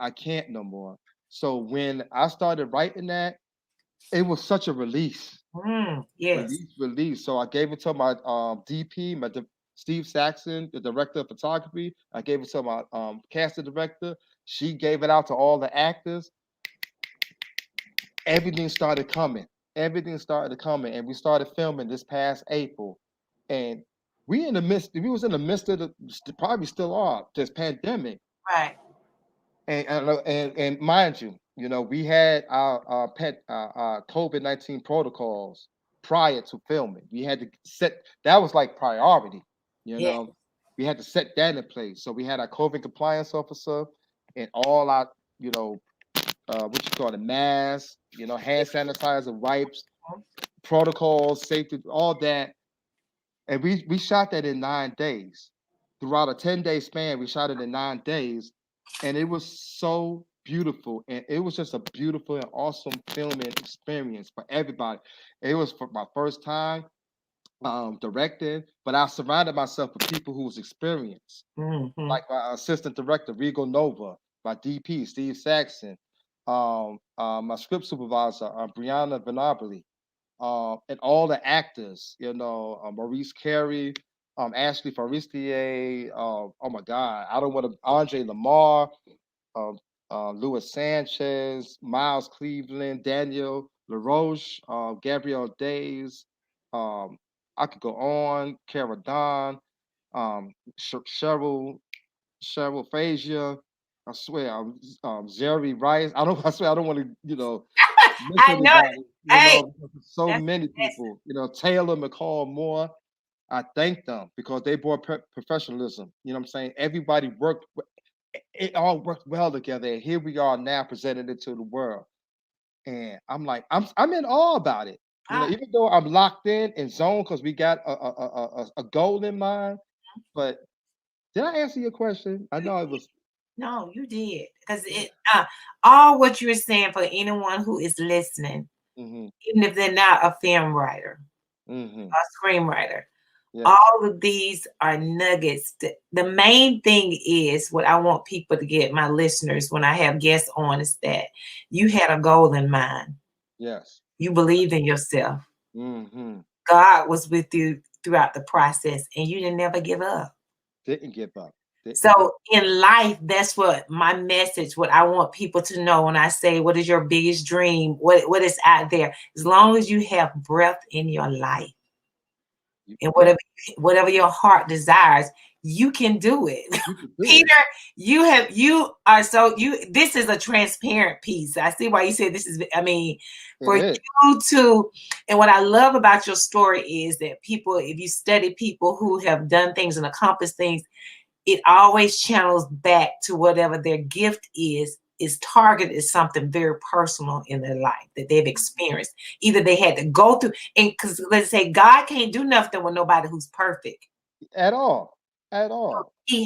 I can't no more. So when I started writing that, it was such a release, yes. release. So I gave it to my DP, Steve Saxon, the director of photography. I gave it to my casting director. She gave it out to all the actors. Everything started coming. Everything started coming, and we started filming this past April. And we was in the midst of probably still are this pandemic. Right. And mind you, we had our pet COVID-19 protocols prior to filming. We had to set that was like priority. You Yeah. know, we had to set that in place. So we had our COVID compliance officer and all our, you know, what you call it, masks, hand sanitizer, wipes, protocols, safety, all that. And we shot that in 9 days. Throughout a 10-day span, we shot it in 9 days. And it was so beautiful. And it was just a beautiful and awesome filming experience for everybody. It was for my first time directing, but I surrounded myself with people who was experienced, Mm-hmm. like my assistant director, Regal Nova, my DP, Steve Saxon, my script supervisor, Brianna Venabili, and all the actors, Maurice Carey, Ashley Forestier, oh my God, I don't want to, Andre Lamar, um, Louis Sanchez, Miles Cleveland, Daniel LaRoche, Gabrielle Days. Um, I could go on, Cara Don, Cheryl Frazier. I swear, Jerry Rice. I don't. I swear, I don't want to, miss I know it. anybody. Hey, Because there's so that's many that's people. Taylor McCall Moore. I thank them because they brought professionalism. You know what I'm saying? Everybody worked. It all worked well together. And here we are now presenting it to the world. And I'm like, I'm in awe about it. Ah, Even though I'm locked in and zone because we got a goal in mind. But did I answer your question? I you know it did. was. No, you did. Because Yeah. all what you're saying for anyone who is listening, Hmm. even if they're not a film writer, Hmm. a screenwriter, Yes. all of these are nuggets. The main thing is what I want people to get, my listeners, when I have guests on, is that you had a goal in mind. Yes. You believed in yourself. Hmm. God was with you throughout the process, and you didn't never give up. Didn't give up. So Didn't give. in life, that's what my message, what I want people to know when I say, what is your biggest dream? What is out there? As long as you have breath in your life and Yeah. whatever your heart desires, you can do it. You could do it. Peter, you are so you this is a transparent piece. I see why you said this is, I mean, It for is. you to, and what I love about your story is that people, if you study people who have done things and accomplished things, it always channels back to whatever their gift is targeted as something very personal in their life that they've experienced. Either they had to go through, and because let's say God can't do nothing with nobody who's perfect. At all. At all. We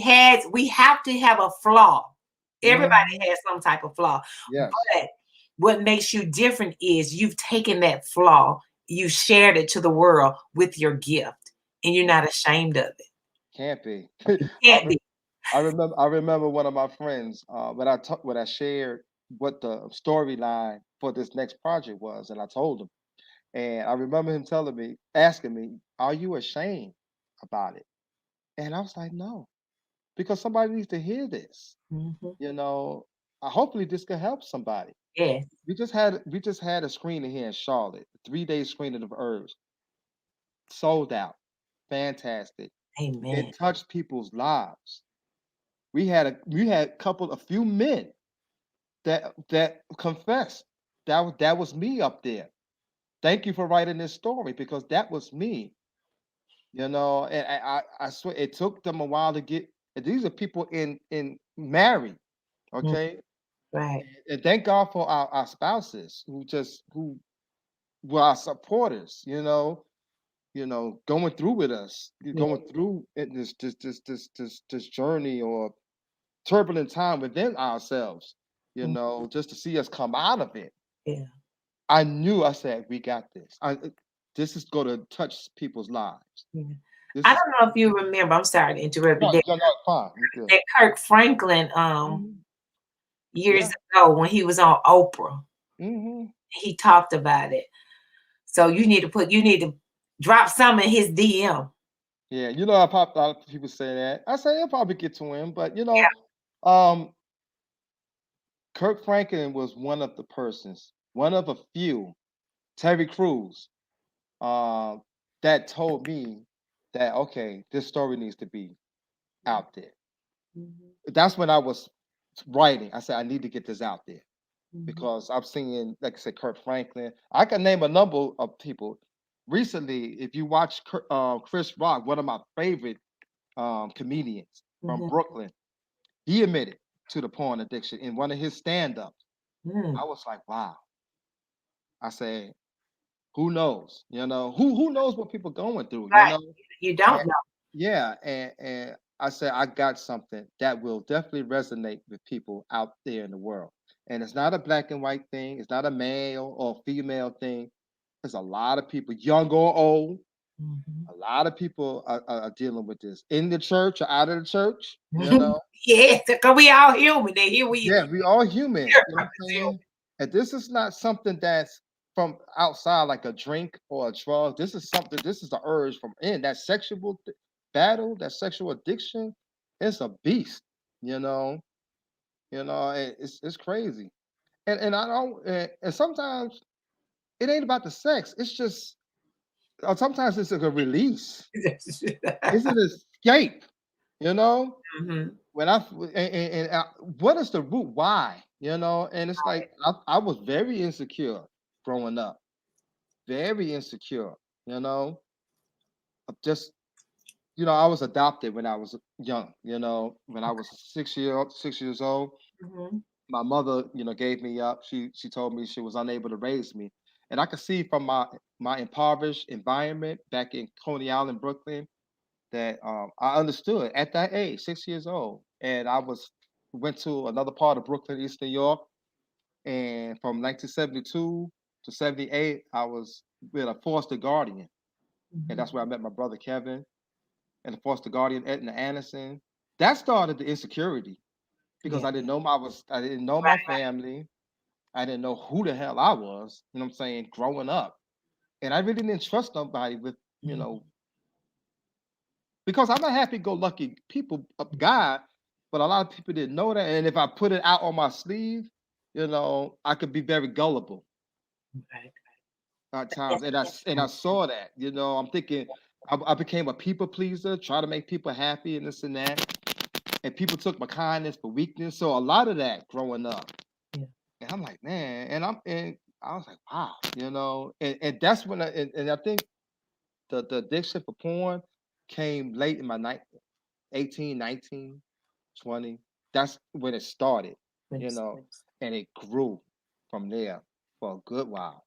have to have a flaw. Everybody Hmm. has some type of flaw. Yes. But what makes you different is you've taken that flaw, you shared it to the world with your gift, and you're Yeah. not ashamed of it. Can't be. You can't be. I remember one of my friends when I shared what the storyline for this next project was, and I told him, and I remember him telling me, asking me, "Are you ashamed about it?" And I was like, "No, because somebody needs to hear this. Mhm. You know, hopefully this can help somebody." Yes. We just had a screening here in Charlotte, 3 day screening of Herbs, sold out, fantastic. Amen. It touched people's lives. We had a few men that confessed. That was me up there. Thank you for writing this story because that was me. And I swear it took them a while to get. And these are people in married, Mm, okay. right. And thank God for our spouses who were our supporters. Going through with us, Yeah. going through this journey or turbulent time within ourselves. Mm, Just to see us come out of it. yeah. I knew. I said, "We got this. This is going to touch people's lives. Yeah. This I is don't know if you remember, I'm sorry to interrupt you, no, no, no, fine. You good. that Kirk Franklin Mhm. years Yeah. ago when he was on Oprah, Hmm. he talked about it. So you need to drop some in his DM. Yeah. I popped out. People say that. I say it'll probably get to him, but um, Kirk Franklin was one of the persons, one of a few. Terry Crews, um, that told me that okay, this story needs to be out there. Mhm, That's when I was writing. I said I need to get this out there mhm, because I'm seeing, like I said, Kurt Franklin. I can name a number of people. Recently, if you watch Chris Rock, one of my favorite comedians from mhm, Brooklyn, he admitted to the porn addiction in one of his stand-ups. mhm. I was like, wow. I said, who knows? Who knows what people going through? Right. You don't know. Yeah, and I said I got something that will definitely resonate with people out there in the world. And it's not a black and white thing. It's not a male or female thing. There's a lot of people, young or old. Mhm. A lot of people are dealing with this in the church or out of the church. Yes, because we all human. And here we Yeah, we all human. here You know from what I'm the zoo. saying? And this is not something that's from outside like a drink or a drug. This is something. This is the urge from in that sexual battle, that sexual addiction. It's a beast. You know. And it's crazy. And I don't. And sometimes it ain't about the sex. It's just sometimes it's like a release. It's an escape. You know. Mhm. When what is the root why, and it's like I was very insecure growing up, very insecure, you know just I was adopted when I was young, when I was 6 years old. Mhm. My mother gave me up. She told me she was unable to raise me, And I could see from my impoverished environment back in Coney Island, Brooklyn, that I understood at that age, 6 years old, and I was went to another part of Brooklyn, East New York, and from 1972 to 78, I was with a foster guardian, and Mhm. that's where I met my brother Kevin and the foster guardian Edna Anderson. That started the insecurity because Yeah. I didn't know my Right. family. I didn't know who the hell I was, you know what I'm saying, growing up. And I really didn't trust nobody with, you Mhm. know, because I'm a happy-go-lucky people guy, but a lot of people didn't know that. And if I put it out on my sleeve, I could be very gullible Right. at Yes, times. And yes, I saw that. I'm thinking I became a people pleaser, try to make people happy and this and that. And people took my kindness for weakness. So a lot of that growing up. yeah. And I'm like, man, and I was like, wow, and that's when and I think the addiction for porn came late in my night 18, 19, 20. That's when it started, you Yes, know, yes. and it grew from there for a good while.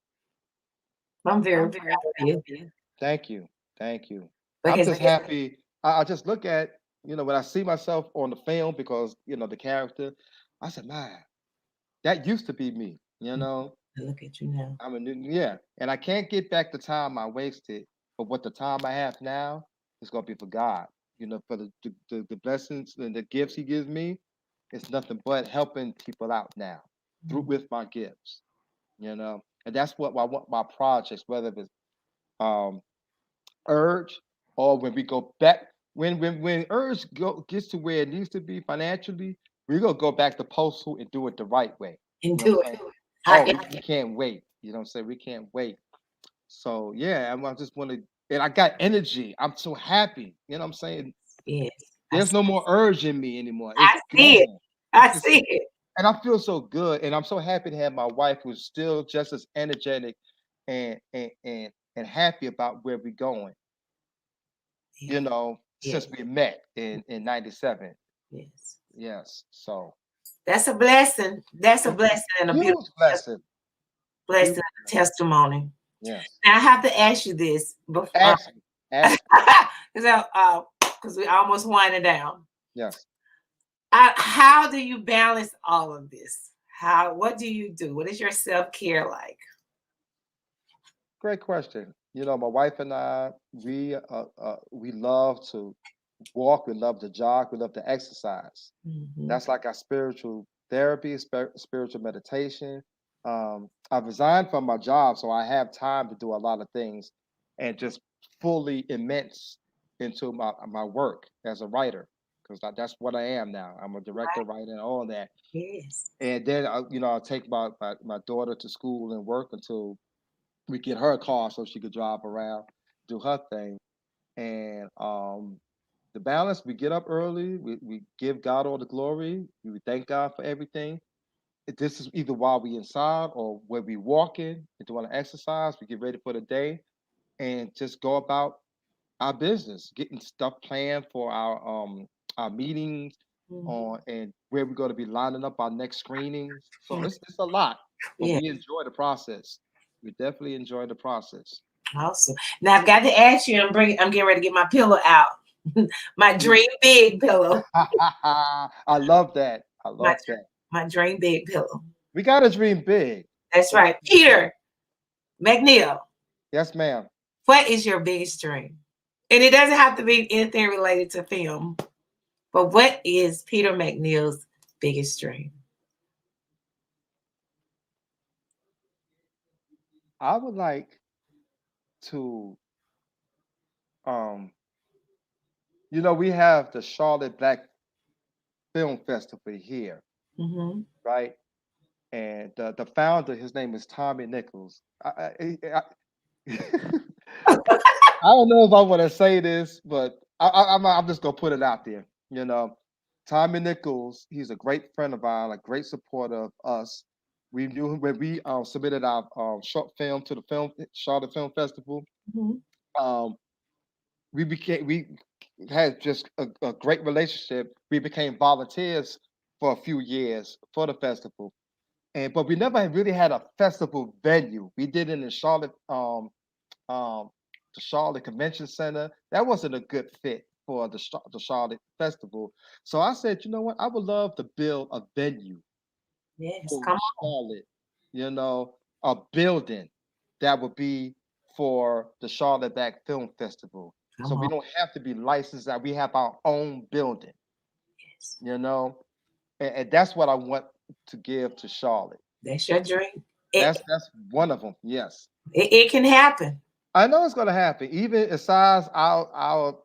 I'm very I'm proud of you Thank you. Thank you. I'm because just happy. I just look at, when I see myself on the film because, the character, I said, man, that used to be me, look at you now. I'm a new, yeah. And I can't get back the time I wasted, but what the time I have now is gonna be for God. For the blessings and the gifts He gives me, it's nothing but helping people out now through Mhm. with my gifts. And that's what I want my projects, whether it's um urge or when we go back when urge gets to where it needs to be financially, we're gonna go back to postal and do it the right way. And You know do what it. I'm saying? I, Oh, we can't wait. You know what I'm saying? We can't wait. So yeah, I just want to, and I got energy. I'm so happy. You know what I'm saying? yes. There's no more urge in me anymore. It's I see it. gone. I see it. And I feel so good. And I'm so happy to have my wife who's still just as energetic and happy about where we're going, Yeah. since Yes. we met in 97. Yes. Yes. So That's a blessing. That's a it's a blessing and a beautiful huge blessing. blessing Huge and a blessing. testimony. Yes. Now I have to ask you this before, Ask me. Ask me. because we almost winding down. Yes. How do you balance all of this? What do you do? What is your self care like? Great question. My wife and I, we love to walk, we love to jog, we love to exercise. Mhm. That's like our spiritual therapy, spiritual meditation. I resigned from my job, so I have time to do a lot of things and just fully immense into my work as a writer because that's what I am now. I'm a director, writer, and all that. Yes. And then I'll take my daughter to school and work until we get her a car so she could drive around, do her thing. And the balance, we get up early, we give God all the glory, we thank God for everything. This is either while we inside or when we walking and doing an exercise, we get ready for the day and just go about our business, getting stuff planned for our meetings Mhm. on and where we're going to be lining up our next screenings. So Yeah. it's a lot, but Yeah. we enjoy the process. We definitely enjoy the process. Awesome. Now I've got to ask you. I'm getting ready to get my pillow out. My You, dream big pillow. I love that. I My love that. my dream big pillow. We got to dream big. That's We got right. Peter McNeil, Yes, ma'am. what is your biggest dream? And it doesn't have to be anything related to film, but what is Peter McNeil's biggest dream? I would like to, um, we have the Charlotte Black Film Festival here, Mm-hmm. right? And the founder, his name is Tommy Nichols. I don't know if I want to say this, but I'm just gonna put it out there. Tommy Nichols, he's a great friend of ours, a great supporter of us. We knew him when we submitted our short film to the Charlotte Film Festival. Mm-hmm. Um, we had just a great relationship. We became volunteers for a few years for the festival, and but we never had really had a festival venue. We did it in Charlotte, the Charlotte Convention Center. That wasn't a good fit for the Charlotte Festival. So I said, you know what? I would love to build a venue Yes, for come on. Charlotte, you know, a building that would be for the Charlotte Back Film Festival. So Come we on. don't have to be licensed out. We have our own building, Yes. you know, and that's what I want to give to Charlotte. That's your dream. It, That's one of them. Yes. it can happen. I know it's gonna happen. Even besides our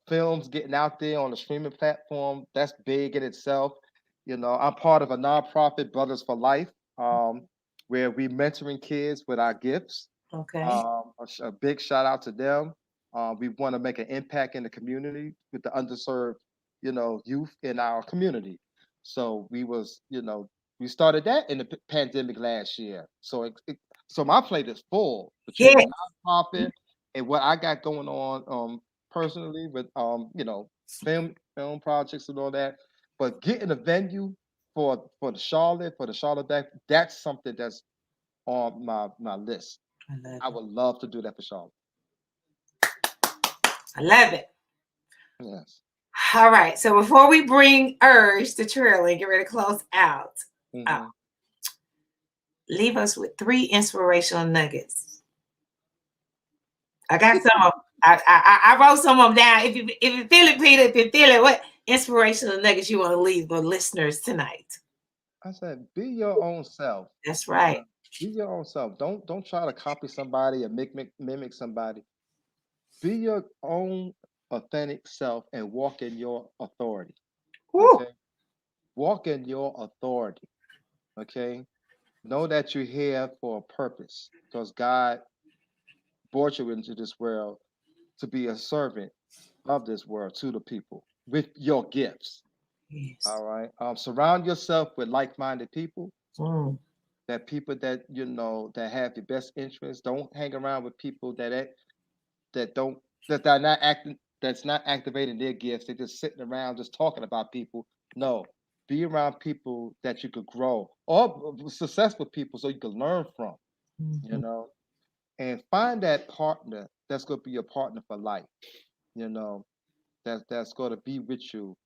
films getting out there on the streaming platform, that's big in itself. You know, I'm part of a nonprofit, Brothers for Life, where we mentoring kids with our gifts. Okay. A big shout out to them. We want to make an impact in the community with the underserved, youth in our community. So we started that in the pandemic last year. So my plate is full between Yeah. the nonprofit and what I got going on personally with film projects and all that. But getting a venue for the Charlotte Back, that's something that's on my list. I love I it. would love to do that for Charlotte. I love it. Yes. All right. So before we bring Urge to Trill and get ready to close out, uh, Hmm. leave us with three inspirational nuggets. I got some of. I wrote some of them down. If you feel it, Peter, if you feel it, what inspirational nuggets you want to leave the listeners tonight? I said, be your own self. That's You right. know, be your own self. Don't try to copy somebody or mimic somebody. Be your own authentic self and walk in your authority. Woo. Okay, walk in your authority. Okay, know that you're here for a purpose because God brought you into this world to be a servant of this world to the people with your gifts. Yes. All right. Surround yourself with like-minded people. Mm. That people that that have your best interests. Don't hang around with people that don't that are not acting that's not activating their gifts. They're just sitting around just talking about people. No. Be around people that you could grow or successful people so you can learn from, you Mhm. know, and find that partner that's going to be your partner for life, you know, that's going to be with you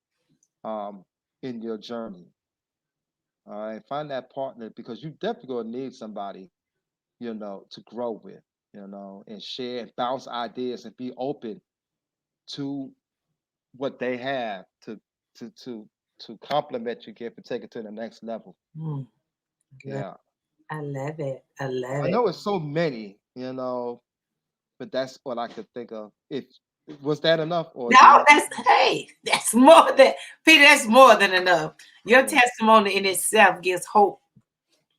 um, in your journey. All right, find that partner because you definitely going to need somebody, to grow with, and share and bounce ideas and be open to what they have to to to complement your gift and take it to the next level. Mm. Yeah, I love it. I love I it. know it's so many, but that's what I could think of. If was that enough, or No, do you want? that's hey, that's more than Peter. That's more than enough. Your Yeah, testimony in itself gives hope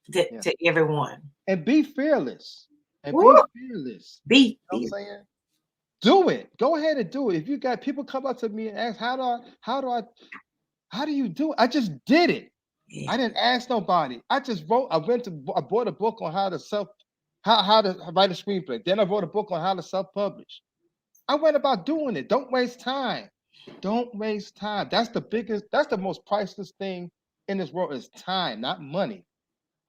yeah, to everyone. and be fearless, and Woo! be fearless. You know Be what I'm saying? Do it. Go ahead and do it. If you got people come up to me and ask, how do you do it? I just did it. yeah. I didn't ask nobody. I just wrote. I bought a book on how to write a screenplay. Then I wrote a book on how to self-publish. I went about doing it. Don't waste time. Don't waste time. That's the most priceless thing in this world is time, not money.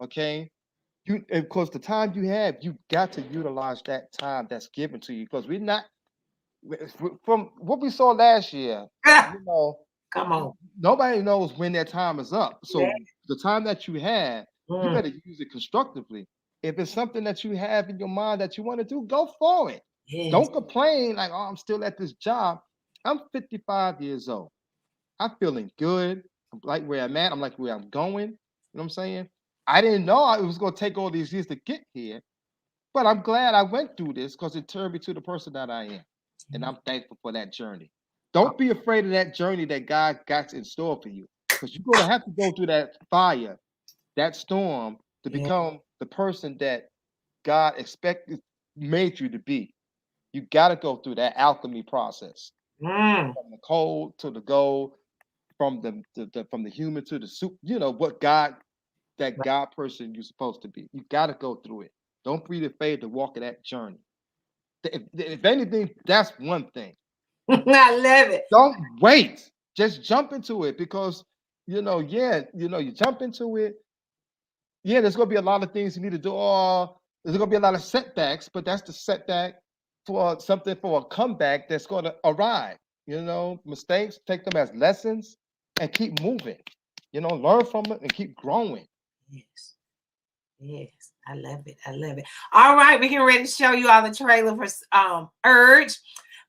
Okay. Of course, the time you have, you got to utilize that time that's given to you because we're not from what we saw last year, Ah, you know, come on. nobody knows when their time is up. Yeah. So the time that you have, you Mm, better use it constructively. If it's something that you have in your mind that you want to do, go for it. yes. Don't complain like, oh, I'm still at this job. I'm 55 years old. I'm feeling good. I'm like where I'm at. I'm like where I'm going. You know what I'm saying? I didn't know it was going to take all these years to get here, but I'm glad I went through this because it turned me to the person that I am. And I'm thankful for that journey. Don't be afraid of that journey that God got in store for you because you're going to have to go through that fire, that storm to Yeah. become the person that God expected, made you to be. You got to go through that alchemy process Mm, from the cold to the gold, from from the human to the soup. You know what God person you're supposed to be. You got to go through it. Don't be afraid to walk in that journey. If anything, that's one thing. I love it. Don't wait. Just jump into it because you jump into it. yeah, there's gonna be a lot of things you need to do. Or there's gonna be a lot of setbacks, but that's the setback for something for a comeback that's gonna arrive. Mistakes, take them as lessons and keep moving. Learn from it and keep growing. Yes. Yes. I love it. I love it. All right, we're getting ready to show you all the trailer for Urge.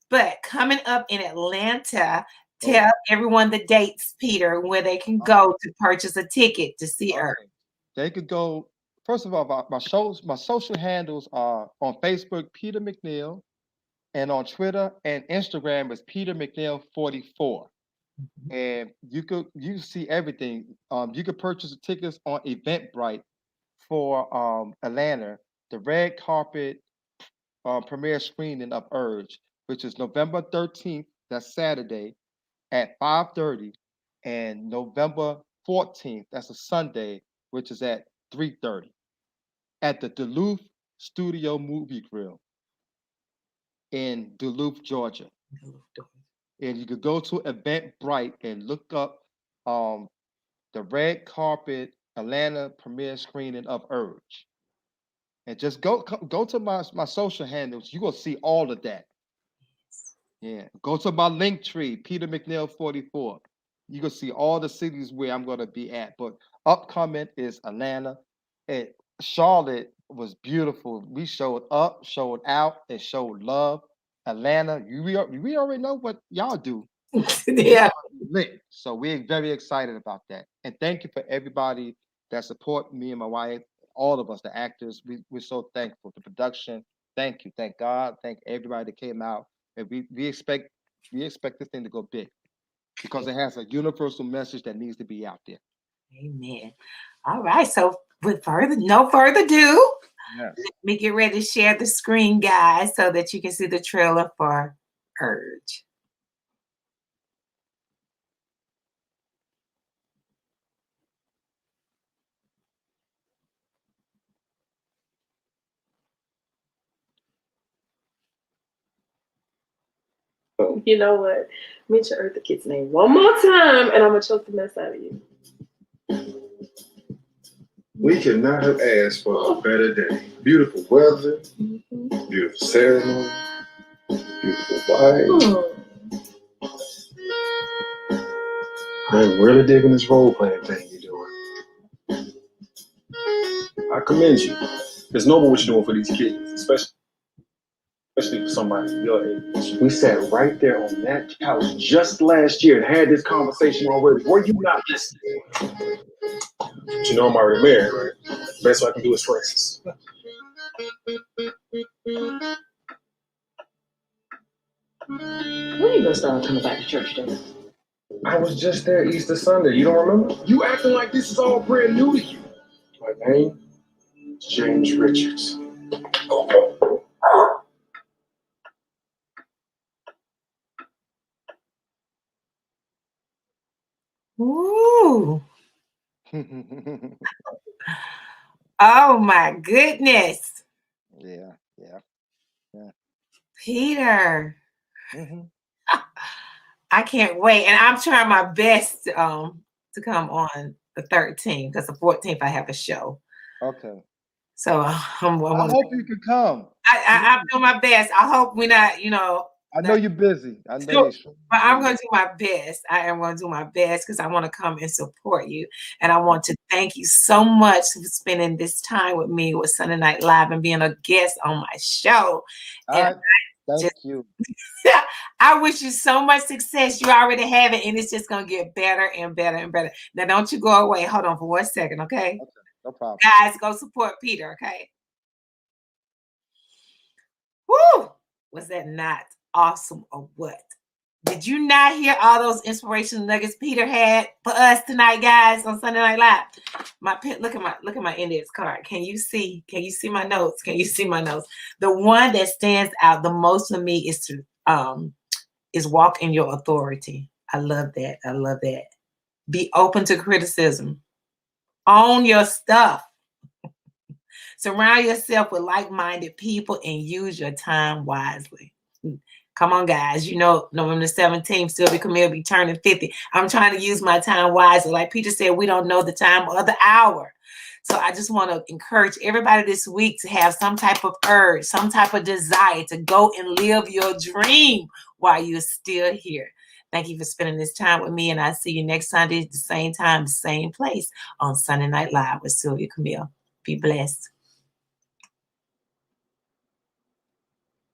But coming up in Atlanta, Oh, tell everyone the dates, Peter, where they can okay. go to purchase a ticket to see Urge. Okay. They could go. First of all, my social handles are on Facebook, Peter McNeil, and on Twitter and Instagram is Peter McNeil 44. Mhm. And you see everything. You could purchase the tickets on Eventbrite for Atlanta, the red carpet premiere screening of Urge, which is November 13th. That's Saturday at 5:30, and November 14th. That's a Sunday, which is at 3:30 at the Duluth Studio Movie Grill in Duluth, Georgia. And you could go to Eventbrite and look up um, the red carpet Atlanta premiere screening of Urge. And just go to my social handles. You will see all of that. Yeah. Go to my link tree, Peter McNeil 44. You can see all the cities where I'm gonna be at. But upcoming is Atlanta. And Charlotte was beautiful. We showed up, showed out, and showed love. Atlanta, we already know what y'all do. It's Yeah. gonna be lit. So we're very excited about that. And thank you for everybody that support me and my wife, all of us, the actors. We're so thankful. The production, thank you. Thank God. Thank everybody that came out. And we expect this thing to go big because it has a universal message that needs to be out there. Amen. All right. So with no further ado, Yes. let me get ready to share the screen, guys, so that you can see the trailer for Urge. You know what? Mention Eartha Kitt's name one more time, and I'm gonna choke the mess out of you. We could not have asked for a better day. Beautiful weather, beautiful ceremony, beautiful wife. I'm really digging this role playing thing you're doing. I commend you. It's noble what you're doing for these kids, especially for somebody your age. We sat right there on that couch just last year and had this conversation already. Were you not listening? But you know I'm already married, right? Best I can do is Francis. When are you gonna start coming back to church, then? I was just there Easter Sunday. You don't remember? You acting like this is all brand new to you. My name is James Richards. Ooh. Oh my goodness. Yeah, yeah, yeah. Peter. Hmm. I can't wait. And I'm trying my best to come on the 13th because the 14th I have a show. Okay. So I hope you can come. I'm doing my best. I hope we're not, I know you're busy. I know so, you're but I'm busy. going to do my best. I am going to do my best because I want to come and support you. And I want to thank you so much for spending this time with me with Sunday Night Live and being a guest on my show. All And right. Thank just, you. I wish you so much success. You already have it, and it's just going to get better and better and better. Now, don't you go away. Hold on for 1 second, okay? Okay. No problem. Guys, go support Peter, okay? Woo! Was that not awesome or what? Did you not hear all those inspirational nuggets Peter had for us tonight, guys, on Sunday Night Live? Look at my index card. Can you see? Can you see my notes? Can you see my notes? The one that stands out the most for me is walk in your authority. I love that. I love that. Be open to criticism. Own your stuff. Surround yourself with like-minded people and use your time wisely. Come on, guys. November 17th, Sylvia Camille be turning 50. I'm trying to use my time wisely. Like Peter said, we don't know the time or the hour. So I just want to encourage everybody this week to have some type of urge, some type of desire to go and live your dream while you're still here. Thank you for spending this time with me, and I'll see you next Sunday at the same time, same place on Sunday Night Live with Sylvia Camille. Be blessed.